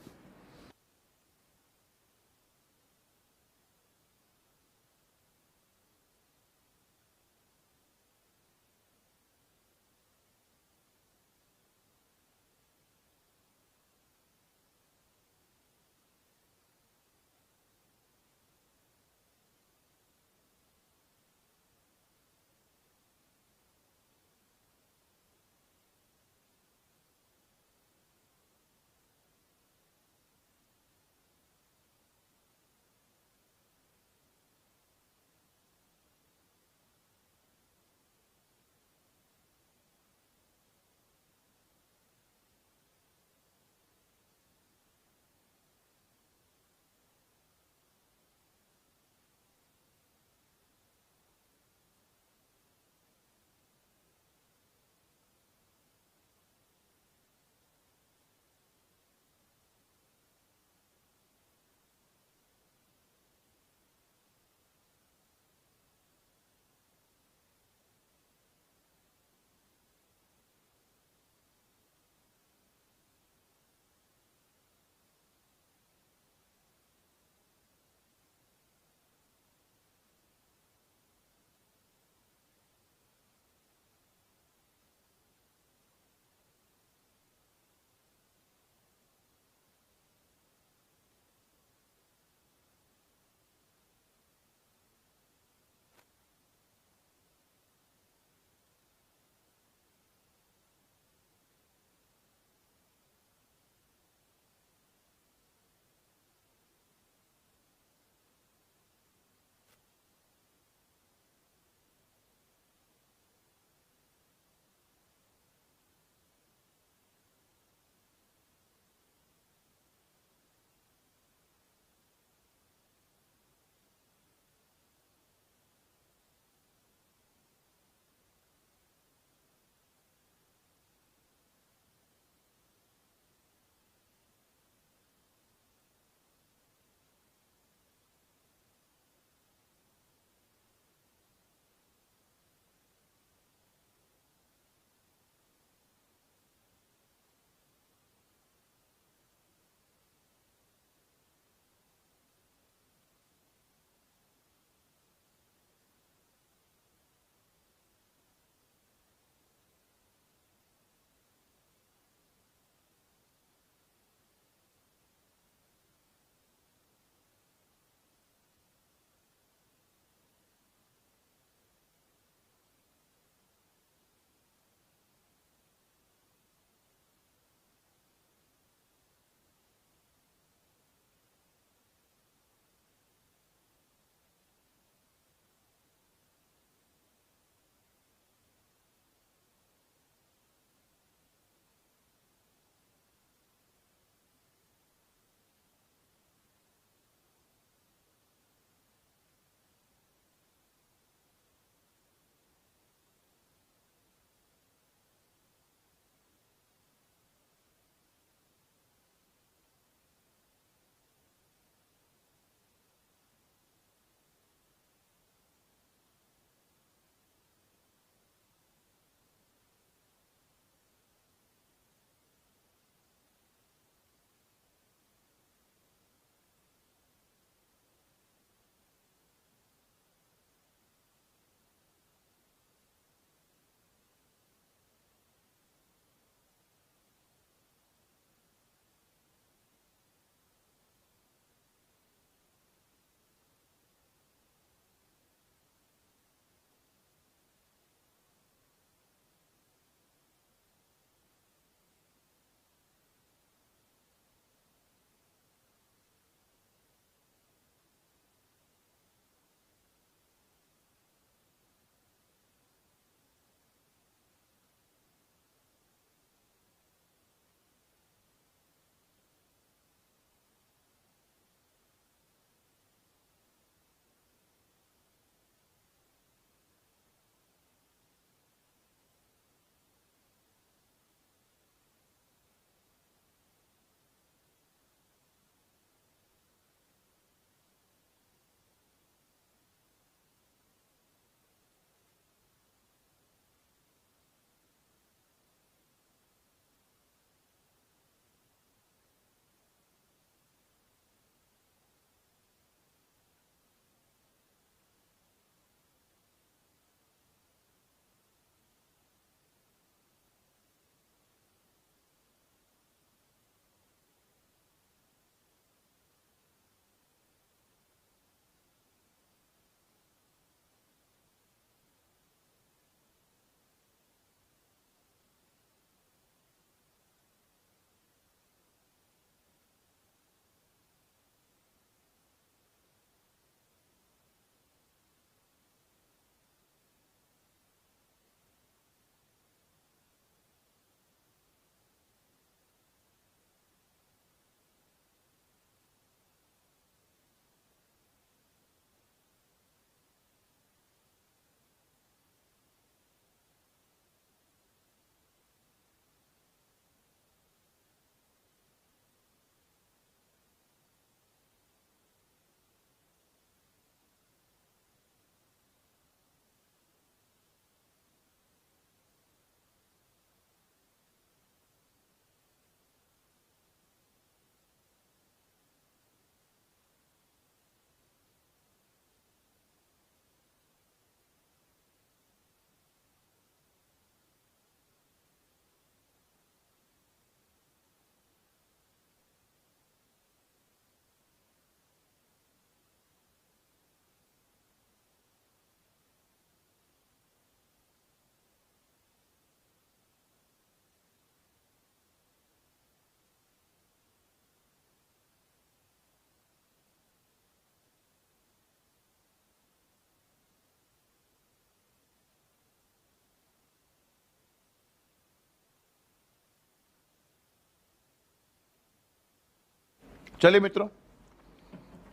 चलिए मित्रों,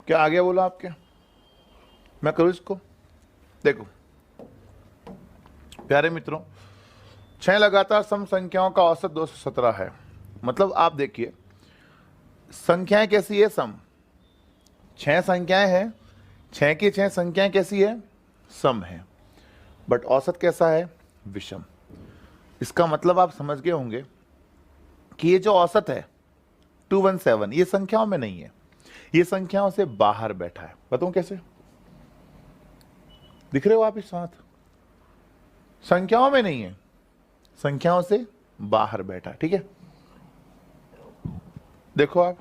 क्या आ गया बोला आपके? मैं करूं इसको? देखो प्यारे मित्रों, 6 लगातार सम संख्याओं का औसत 217 है। मतलब आप देखिए संख्याएं कैसी है, सम। 6 संख्याएं हैं, 6 की 6 संख्याएं कैसी है, सम है, बट औसत कैसा है, विषम। इसका मतलब आप समझ गए होंगे कि ये जो औसत है 217, ये संख्याओं में नहीं है, ये संख्याओं से बाहर बैठा है। बताऊं कैसे? दिख रहे हो आप इस साथ? संख्याओं में नहीं है, संख्याओं से बाहर बैठा है। ठीक है, देखो आप,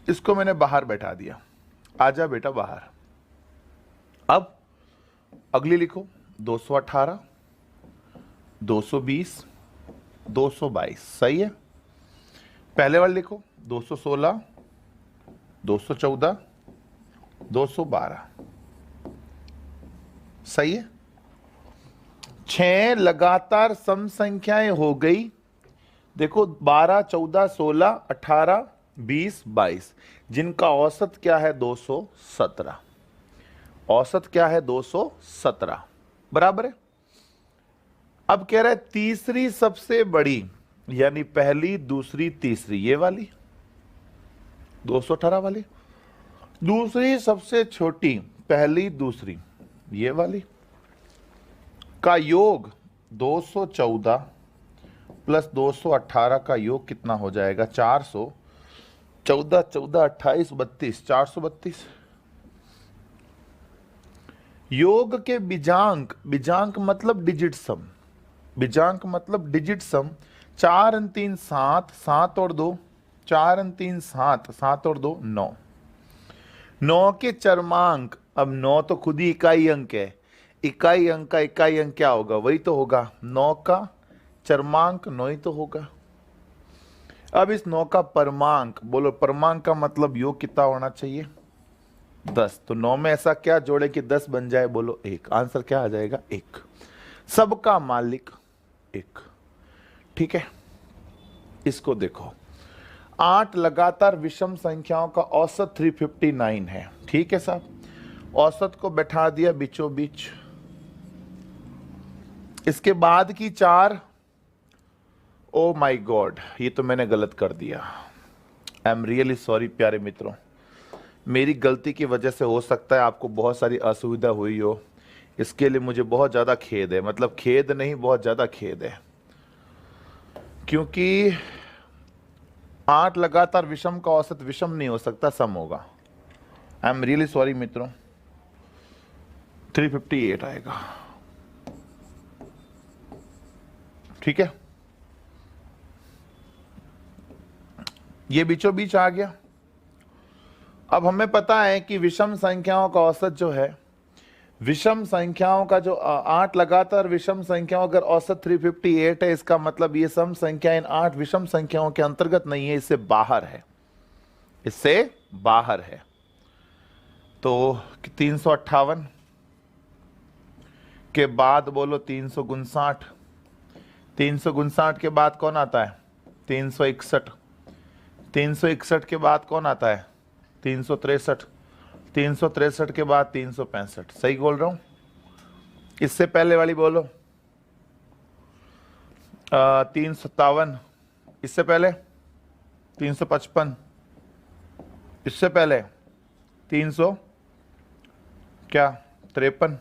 इसको मैंने बाहर बैठा दिया, आजा बेटा बाहर। अब अगली लिखो, 218, 220, 222, सही है। पहले वाले लिखो, 216, 214, 212, सही है। 6 लगातार सम संख्याएं हो गई। देखो 12, 14, 16, 18, 20, 22, जिनका औसत क्या है, 217। औसत क्या है, 217, बराबर है। अब कह रहा है तीसरी सबसे बड़ी, यानी पहली, दूसरी, तीसरी, ये वाली 218 वाली, दूसरी सबसे छोटी, पहली, दूसरी, ये वाली, का योग 214 प्लस 218 का योग कितना हो जाएगा, 400, 14, 14, 28, 32, 432। योग के बीजांक, बीजांक मतलब डिजिट सम, बीजांक मतलब डिजिट सम, 4 और 3 7, 7 और 2, 4 और 3 7, 7 और 2 9। 9 के चरमांक, अब 9 तो खुद ही इकाई अंक है, इकाई अंक का इकाई अंक क्या होगा, वही तो होगा। 9 का चरमांक 9 ही तो होगा। अब इस 9 का परमांक, बोलो परमांक का मतलब योग कितना होना चाहिए, 10। तो 9 में ऐसा क्या जोड़े कि 10 बन जाए, बोलो 1। आंसर क्या आ जाएगा, 1। सबका मालिक 1। ठीक है, इसको देखो, 8 लगातार विषम संख्याओं का औसत 359 है। ठीक है साहब, औसत को बैठा दिया बीचों बीच। इसके बाद की 4, ओ माय गॉड, ये तो मैंने गलत कर दिया। आई एम रियली सॉरी प्यारे मित्रों, मेरी गलती की वजह से हो सकता है आपको बहुत सारी असुविधा हुई हो, इसके लिए मुझे बहुत ज़्यादा खेद है। मतलब खेद नहीं, बहुत ज़्यादा खेद है, क्योंकि 8 लगातार विषम का औसत विषम नहीं हो सकता, सम होगा। आई एम रियली सॉरी मित्रों, 358 आएगा। ठीक है, ये बीचों बीच आ गया। अब हमें पता है कि विषम संख्याओं का औसत जो है, विषम संख्याओं का जो 8 लगातार विषम संख्याओं अगर औसत 358 है, इसका मतलब ये सम संख्या इन 8 विषम संख्याओं के अंतर्गत नहीं है, इससे बाहर है, इससे बाहर है। तो 358 के बाद बोलो 359, 359 के बाद कौन आता है, 361, 361 के बाद कौन आता है, 363, 363 के बाद 365। सही बोल रहा हूं? इससे पहले वाली बोलो 357, इससे पहले 355, इससे पहले 300 क्या 53,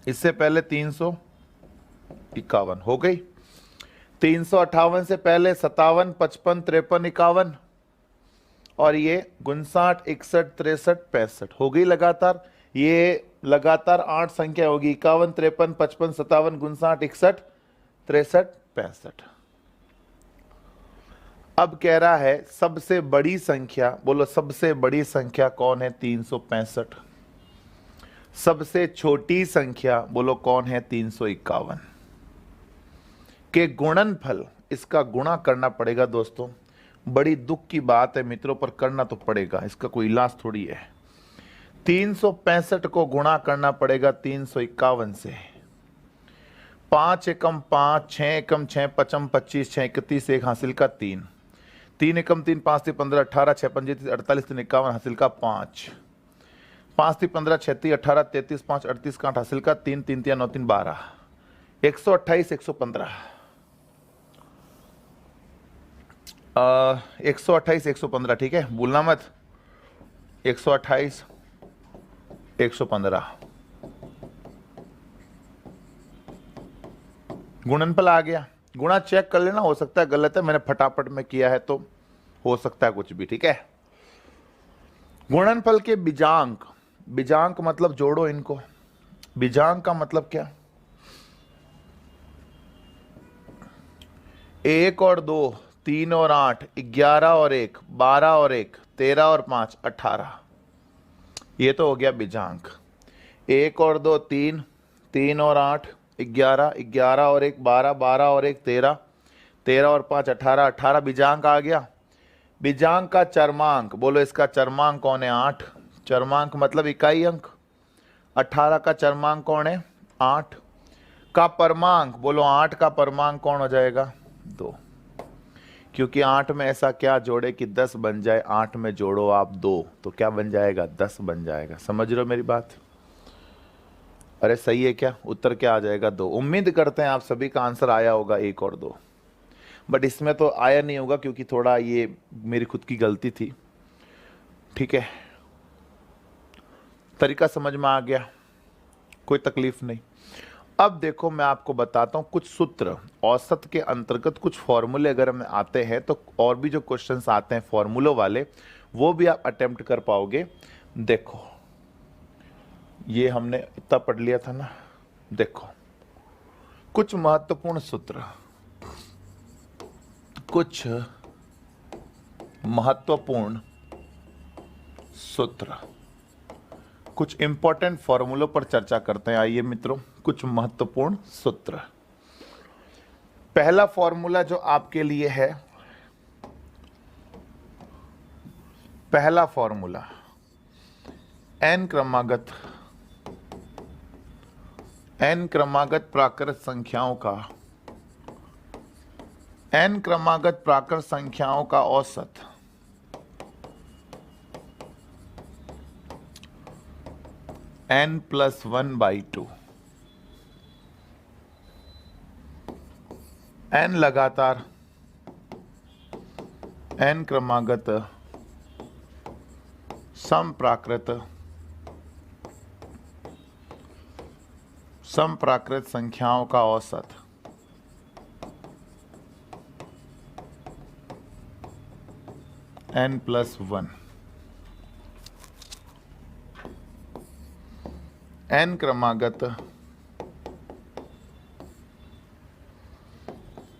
इससे पहले 351 हो गई। 358 से पहले 57, 55, 53, 51, और ये 59, 61, 63, 65 हो गई लगातार। ये लगातार 8 संख्या होगी, 51, 53, 55, 57, 59, 61, 63, 65। अब कह रहा है सबसे बड़ी संख्या, बोलो सबसे बड़ी संख्या कौन है, 365। सबसे छोटी संख्या बोलो कौन है, 351 के गुणनफल, इसका गुणा करना पड़ेगा दोस्तों। बड़ी दुख की बात है मित्रों, पर करना तो पड़ेगा, इसका कोई इलाज थोड़ी है। 365 को गुणा करना पड़ेगा 351 से। 5 एकम 5, 6 एकम 6, 55, 25, 6 31, 1 हासिल का 3, 3 एकम 3, 5 3 15, 18, 6 पंजे 30, 48 3 51, हासिल का 5, 5 3 15, 6 3 18, 33 5 38 का 8, हासिल का 3 3 3 9 3 12, 128 115, 128 115, ठीक है, भूलना मत, 128 115। गुणनफल आ गया, गुणा चेक कर लेना, हो सकता है गलत है, मैंने फटाफट में किया है तो हो सकता है कुछ भी, ठीक है। गुणनफल के बीजांक, बीजांक मतलब जोड़ो इनको, बीजांक का मतलब क्या, 1 और 2, 3 और 8, 11 और 1, 12 और 1, 13 और 5, 18, ये तो हो गया बीजांक। 1 और 2 3, 3 और 8 11, 11 और 1 12, 12 और 1 13, 13 और 5 18, 18 बीजांक आ गया। बीजांक का चरमांक, बोलो इसका चरमांक कौन है, 8, चरमांक मतलब इकाई अंक, 18 का चरमांक कौन है, 8 का परमांक, बोलो 8 का परमांक कौन हो जाएगा, 2, क्योंकि 8 में ऐसा क्या जोड़े कि 10 बन जाए, 8 में जोड़ो आप 2 तो क्या बन जाएगा, 10 बन जाएगा। समझ रहे हो मेरी बात, अरे सही है क्या, उत्तर क्या आ जाएगा, 2। उम्मीद करते हैं आप सभी का आंसर आया होगा 1 और 2, बट इसमें तो आया नहीं होगा क्योंकि थोड़ा ये मेरी खुद की गलती थी, ठीक है, तरीका समझ में आ गया, कोई तकलीफ नहीं। अब देखो मैं आपको बताता हूं कुछ सूत्र, औसत के अंतर्गत कुछ फॉर्मूले अगर हमें आते हैं तो और भी जो क्वेश्चंस आते हैं फॉर्मूलों वाले वो भी आप अटेम्प्ट कर पाओगे। देखो ये हमने इतना पढ़ लिया था ना, देखो कुछ महत्वपूर्ण सूत्र, कुछ महत्वपूर्ण सूत्र, कुछ इंपॉर्टेंट फॉर्मूलों पर चर्चा करते हैं। आइए मित्रों, कुछ महत्वपूर्ण सूत्र। पहला फॉर्मूला जो आपके लिए है, पहला फॉर्मूला n क्रमागत प्राकृत संख्याओं का, n क्रमागत प्राकृत संख्याओं का औसत n+1/2, n लगातार n क्रमागत समप्राकृत संख्याओं का औसत n+1, n क्रमागत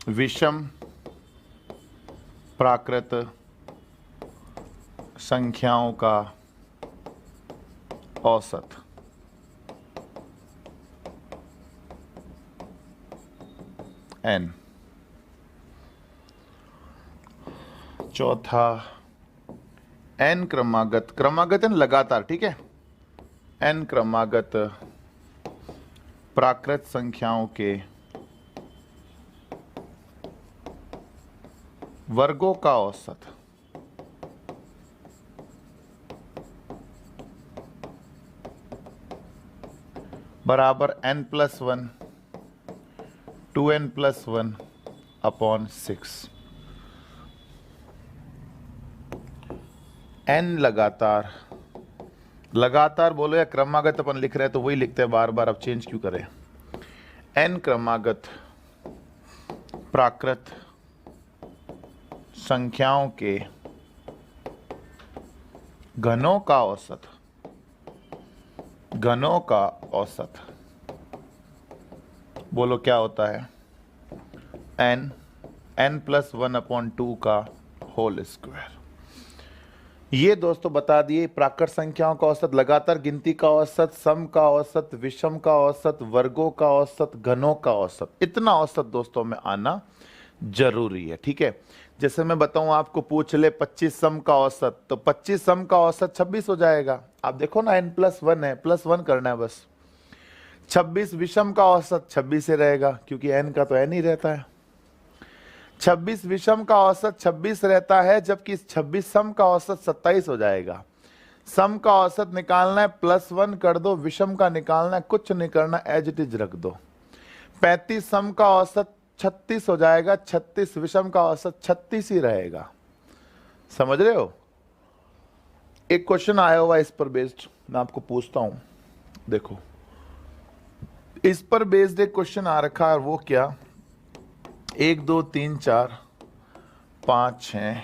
विषम प्राकृत संख्याओं का औसत n। चौथा n क्रमागत, क्रमागत है लगातार, ठीक है, n क्रमागत प्राकृत संख्याओं के वर्गों का औसत बराबर n+1 2n+1/6। n लगातार, लगातार बोलो या क्रमागत अपन लिख रहे हैं तो वही लिखते हैं बार बार, अब चेंज क्यों करें। n क्रमागत प्राकृत संख्याओं के घनों का औसत, घनों का औसत बोलो क्या होता है, n+1/2 का होल स्क्वायर। ये दोस्तों बता दिए प्राकृत संख्याओं का औसत, लगातार गिनती का औसत, सम का औसत, विषम का औसत, वर्गों का औसत, घनों का औसत, इतना औसत दोस्तों में आना जरूरी है, ठीक है। जैसे मैं बताऊं आपको, पूछ ले 25 सम का औसत, तो 25 सम का औसत 26 हो जाएगा। आप देखो ना n+1 है, +1 करना है बस। 26 विषम का औसत 26 से रहेगा क्योंकि n का तो n ही रहता है। 26 विषम का औसत 26 रहता है, जबकि 26 सम का औसत 27 हो जाएगा। सम का औसत निकालना है, +1 कर दो, विषम का निकालना है, कुछ नहीं करना, एज इट इज रख दो। 35 सम का औसत 36 हो जाएगा, 36 विषम का औसत 36 ही रहेगा। समझ रहे हो? एक क्वेश्चन आया हुआ इस पर बेस्ड, मैं आपको पूछता हूं, देखो इस पर बेस्ड एक क्वेश्चन आ रखा है, वो क्या, 1 2 3 4 5 6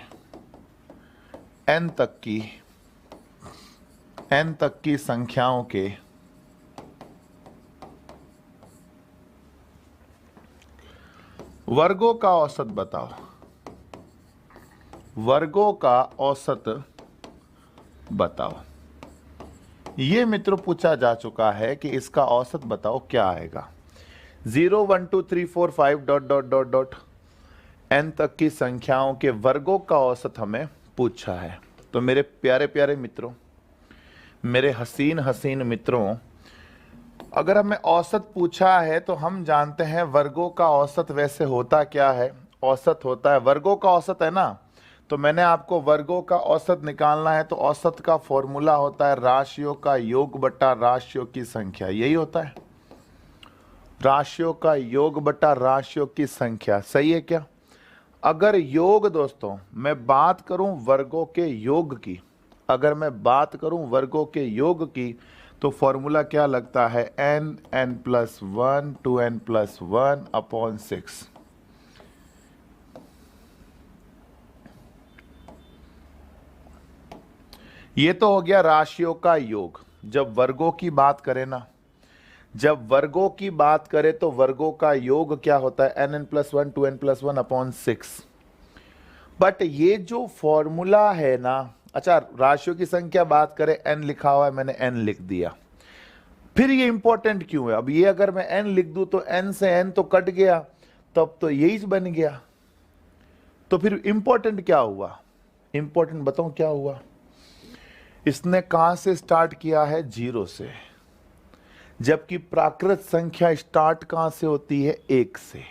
n तक की संख्याओं के वर्गों का औसत बताओ। वर्गों का औसत बताओ। ये मित्रों पूछा जा चुका है कि इसका औसत बताओ क्या आएगा। 0 1 2 3 4 5 dot dot dot dot n तक की संख्याओं के वर्गों का औसत हमें पूछा है। तो मेरे प्यारे प्यारे मित्रों, मेरे हसीन हसीन मित्रों, अगर हमें औसत पूछा है तो हम जानते हैं वर्गों का औसत वैसे होता क्या है। औसत होता है, वर्गों का औसत है ना, तो मैंने आपको वर्गों का औसत निकालना है तो औसत का फॉर्मूला होता है राशियों का योग बटा राशियों की संख्या। यही होता है, राशियों का योग बटा राशियों की संख्या। सही है क्या? अगर योग, दोस्तों मैं बात करूं वर्गों के योग की, अगर मैं बात करूं वर्गों के योग की, तो फॉर्मूला क्या लगता है, n+1 2n+1 अपॉन 6। ये तो हो गया राशियों का योग। जब वर्गों की बात करें ना, जब वर्गों की बात करें तो वर्गों का योग क्या होता है, n+1 2n+1 अपॉन 6। बट ये जो फॉर्मूला है ना, अच्छा राशियों की संख्या बात करें, n लिखा हुआ है, मैंने n लिख दिया। फिर ये इंपॉर्टेंट क्यों है? अब ये अगर मैं n लिख दूं तो n से n तो कट गया, तब तो यही बन गया। तो फिर इंपॉर्टेंट क्या हुआ? इंपॉर्टेंट बताऊं क्या हुआ? इसने कहां से स्टार्ट किया है, 0 से, जबकि प्राकृत संख्या स्टार्ट कहां से होती है, 1 से।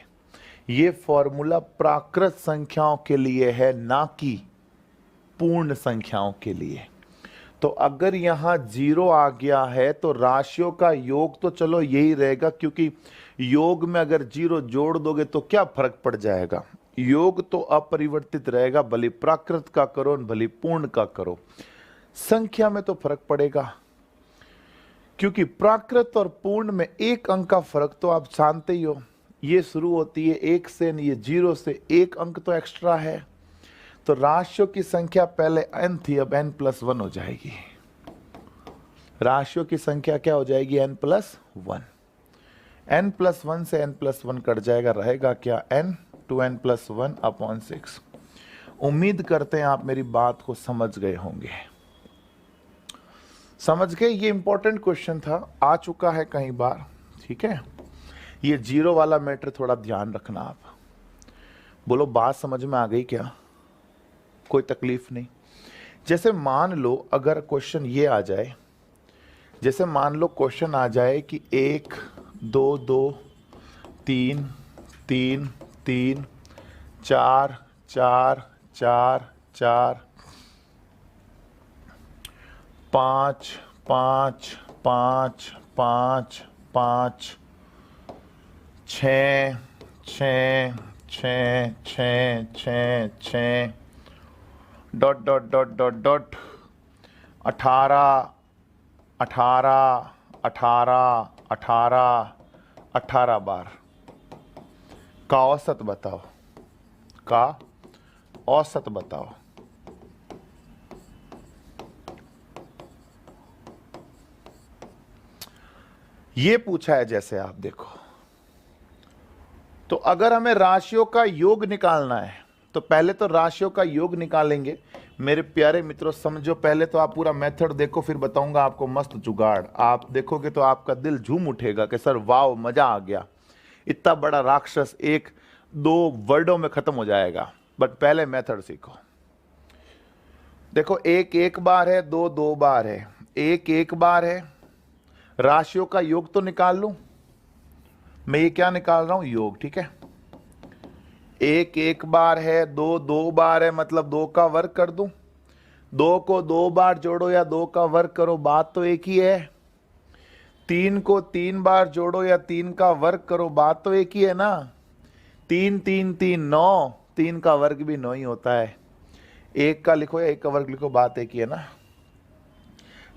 ये फॉर्मूला प्राकृत संख्याओं के लिए है, ना कि पूर्ण संख्याओं के लिए। तो अगर यहां 0 आ गया है तो राशियों का योग तो चलो यही रहेगा, क्योंकि योग में अगर 0 जोड़ दोगे तो क्या फर्क पड़ जाएगा, योग तो अपरिवर्तित रहेगा, भले प्राकृत का करो भले पूर्ण का करो, संख्या में तो फर्क पड़ेगा। क्योंकि प्राकृत और पूर्ण में 1 अंक का फर्क तो आप जानते ही हो, ये शुरू होती है 1 से, ये 0 से, 1 अंक तो एक्स्ट्रा है। तो राशियों की संख्या पहले n थी, अब n+1 हो जाएगी। राशियों की संख्या क्या हो जाएगी, n+1। n+1 से n+1 कट जाएगा, रहेगा क्या, n 2n+1 अपॉन 6। उम्मीद करते हैं आप मेरी बात को समझ गए होंगे। समझ गए? ये इंपॉर्टेंट क्वेश्चन था, आ चुका है कई बार, ठीक है। ये 0 वाला मैटर थोड़ा ध्यान रखना आप। बोलो बात समझ में आ गई क्या? कोई तकलीफ नहीं। जैसे मान लो अगर क्वेश्चन ये आ जाए, जैसे मान लो क्वेश्चन आ जाए कि 1 2 2 3 3 3 4 4 4 4 5 5 5 5 5 6 6 6 6 6 6 dot dot dot dot dot 18 18 18 18 18 बार का औसत बताओ, का औसत बताओ। ये पूछा है जैसे, आप देखो, तो अगर हमें राशियों का योग निकालना है तो पहले तो राशियों का योग निकालेंगे। मेरे प्यारे मित्रों समझो, पहले तो आप पूरा मेथड देखो, फिर बताऊंगा आपको मस्त जुगाड़। आप देखोगे तो आपका दिल झूम उठेगा कि सर वाव, मजा आ गया, इतना बड़ा राक्षस 1-2 वर्डों में खत्म हो जाएगा। बट पहले मेथड सीखो। देखो 1 1 बार है, 2 2 बार है, 1 1 बार है, राशियों का योग तो निकाल लूं मैं। ये क्या निकाल रहा हूं, योग, ठीक है। एक एक बार है, दो दो बार है, मतलब दो का वर्ग कर दूं। दो को दो बार जोड़ो या दो का वर्ग करो, बात तो एक ही है। तीन को तीन बार जोड़ो या तीन का वर्ग करो, बात तो एक ही है ना। तीन तीन तीन नौ, तीन का वर्ग भी 9 ही होता है। एक का लिखो या एक का वर्ग लिखो, बात एक ही है ना।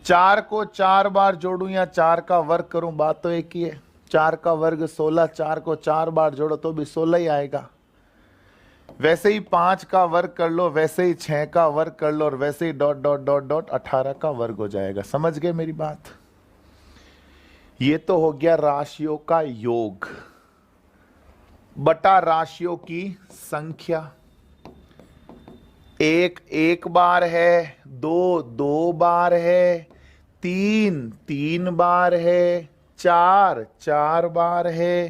चार को चार बार जोड़ूं या चार का वर्ग करूं, बात तो एक ही है। चार का वर्ग 16, चार को चार बार जोड़ो तो भी 16 ही आएगा। वैसे ही 5 का वर्ग कर लो, वैसे ही 6 का वर्ग कर लो, और वैसे ही डॉट डॉट डॉट डॉट 18 का वर्ग हो जाएगा। समझ गए मेरी बात? ये तो हो गया राशियों का योग बटा राशियों की संख्या। एक एक बार है, दो दो बार है, तीन तीन बार है, चार चार बार है,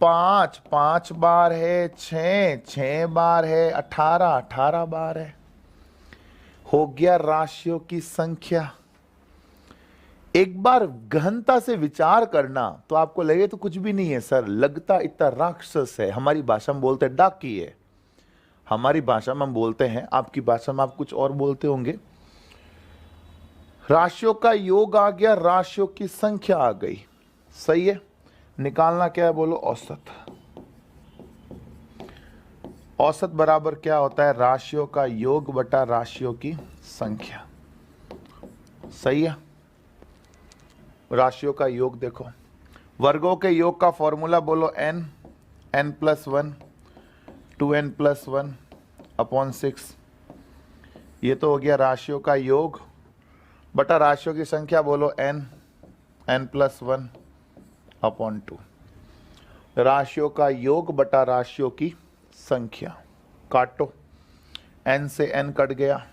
पांच पांच बार है, छः छः बार है, 18 18 बार है। हो गया राशियों की संख्या। एक बार गहनता से विचार करना तो आपको लगे तो कुछ भी नहीं है सर, लगता इतना राक्षस है। हमारी भाषा में बोलते हैं डाकी है, हमारी भाषा में हम बोलते हैं, आपकी भाषा में आप कुछ और बोलते होंगे। राशियों का योग आ गया, राशियों की संख्या आ गई। सही है। निकालना क्या है बोलो? औसत। औसत बराबर क्या होता है? राशियों का योग बटा राशियों की संख्या। सही है। राशियों का योग देखो, वर्गों के योग का फॉर्मूला बोलो n, n+1, 2n+1 अपॉन 6। ये तो हो गया राशियों का योग बटा राशियों की संख्या, बोलो n, n+1 अपॉन 2। राशियों का योग बटा राशियों की संख्या। काटो, n से n कट गया,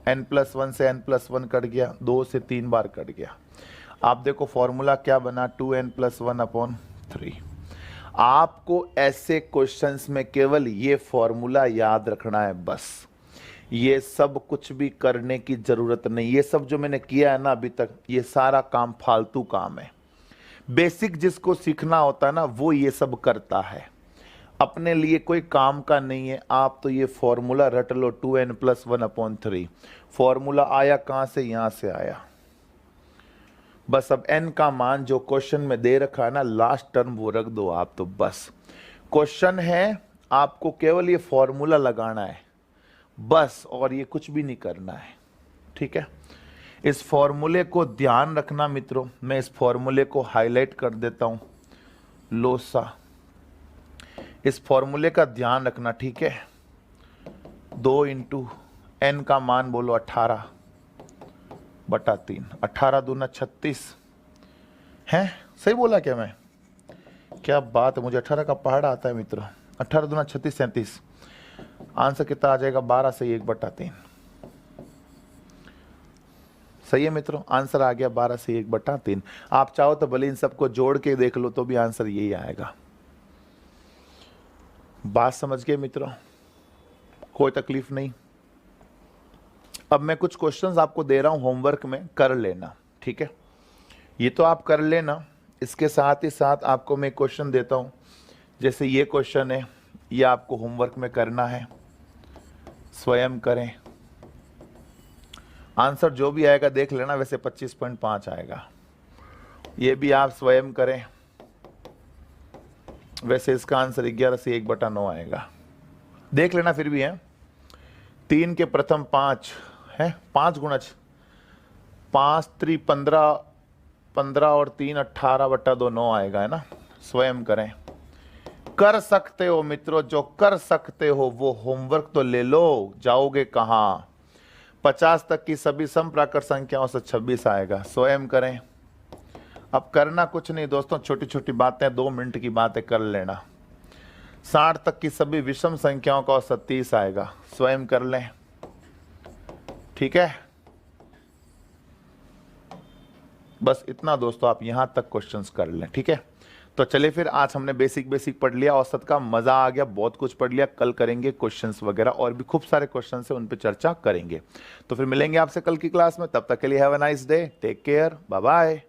n+1 से n+1 कट गया, 2 से 3 बार कट गया। आप देखो फॉर्मूला क्या बना? 2n+1 upon 3। आपको ऐसे क्वेश्चंस में केवल ये फॉर्मूला याद रखना है बस। ये सब कुछ भी करने की जरूरत नहीं। ये सब जो मैंने किया है ना अभी तक, ये सारा काम फालतू काम है। बेसिक जिसको सीखना होता है ना वो ये सब करता है, अपने लिए कोई काम का नहीं है। आप तो ये फॉर्मूला रट लो, 2n+1 अपॉन 3। फॉर्मूला आया कहां से? यहां से आया। बस अब n का मान जो क्वेश्चन में दे रखा है ना, लास्ट टर्म वो रख दो आप। तो बस क्वेश्चन है, आपको केवल ये फॉर्मूला लगाना है बस, और ये कुछ भी नहीं करना है। ठीक है। इस फॉर्मूले को ध्यान रखना मित्रों। मैं इस फॉर्मूले को हाईलाइट कर देता हूं, लोसा। इस फॉर्मूले का ध्यान रखना, ठीक है। 2 इंटू n का मान बोलो 18 बटा 3। 18 दूना 36 है। सही बोला क्या मैं? क्या बात है, मुझे 18 का पहाड़ आता है मित्रों। 18 दूना 36 37। आंसर कितना आ जाएगा? 12 से 1/3। सही है मित्रों, आंसर आ गया 12 से 1/3। आप चाहो तो भले इन सबको जोड़ के देख लो तो भी आंसर यही आएगा। बात समझ गए मित्रों? कोई तकलीफ नहीं। अब मैं कुछ क्वेश्चंस आपको दे रहा हूं होमवर्क में, कर लेना। ठीक है, ये तो आप कर लेना। इसके साथ ही साथ आपको मैं क्वेश्चन देता हूं, जैसे ये क्वेश्चन है, ये आपको होमवर्क में करना है, स्वयं करें। आंसर जो भी आएगा देख लेना, वैसे 25.5 आएगा। ये भी आप स्वयं करें, वैसे इसका आंसर 11 से 1/9 आएगा। देख लेना फिर भी है। 3 के प्रथम 5 है, 5 गुणज 5 3 15, 15 और 3 18/2 9 आएगा, है ना। स्वयं करें। कर सकते हो मित्रों, जो कर सकते हो वो होमवर्क तो ले लो, जाओगे कहाँ। 50 तक की सभी समप्राकृत संख्याओं से 26 आएगा। स्वयं करें। अब करना कुछ नहीं दोस्तों, छोटी छोटी बातें, 2 मिनट की बातें कर लेना। 60 तक की सभी विषम संख्याओं का 37 आएगा। स्वयं कर लें। ठीक है, बस इतना दोस्तों, आप यहां तक क्वेश्चंस कर लें। ठीक है, तो चलिए फिर, आज हमने बेसिक पढ़ लिया, औसत का मजा आ गया, बहुत कुछ पढ़ लिया। कल करेंगे क्वेश्चंस वगैरह, और भी खूब सारे क्वेश्चंस हैं, उन पे चर्चा करेंगे। तो फिर मिलेंगे आपसे कल की क्लास में। तब तक के लिए have a nice day, take care, bye bye.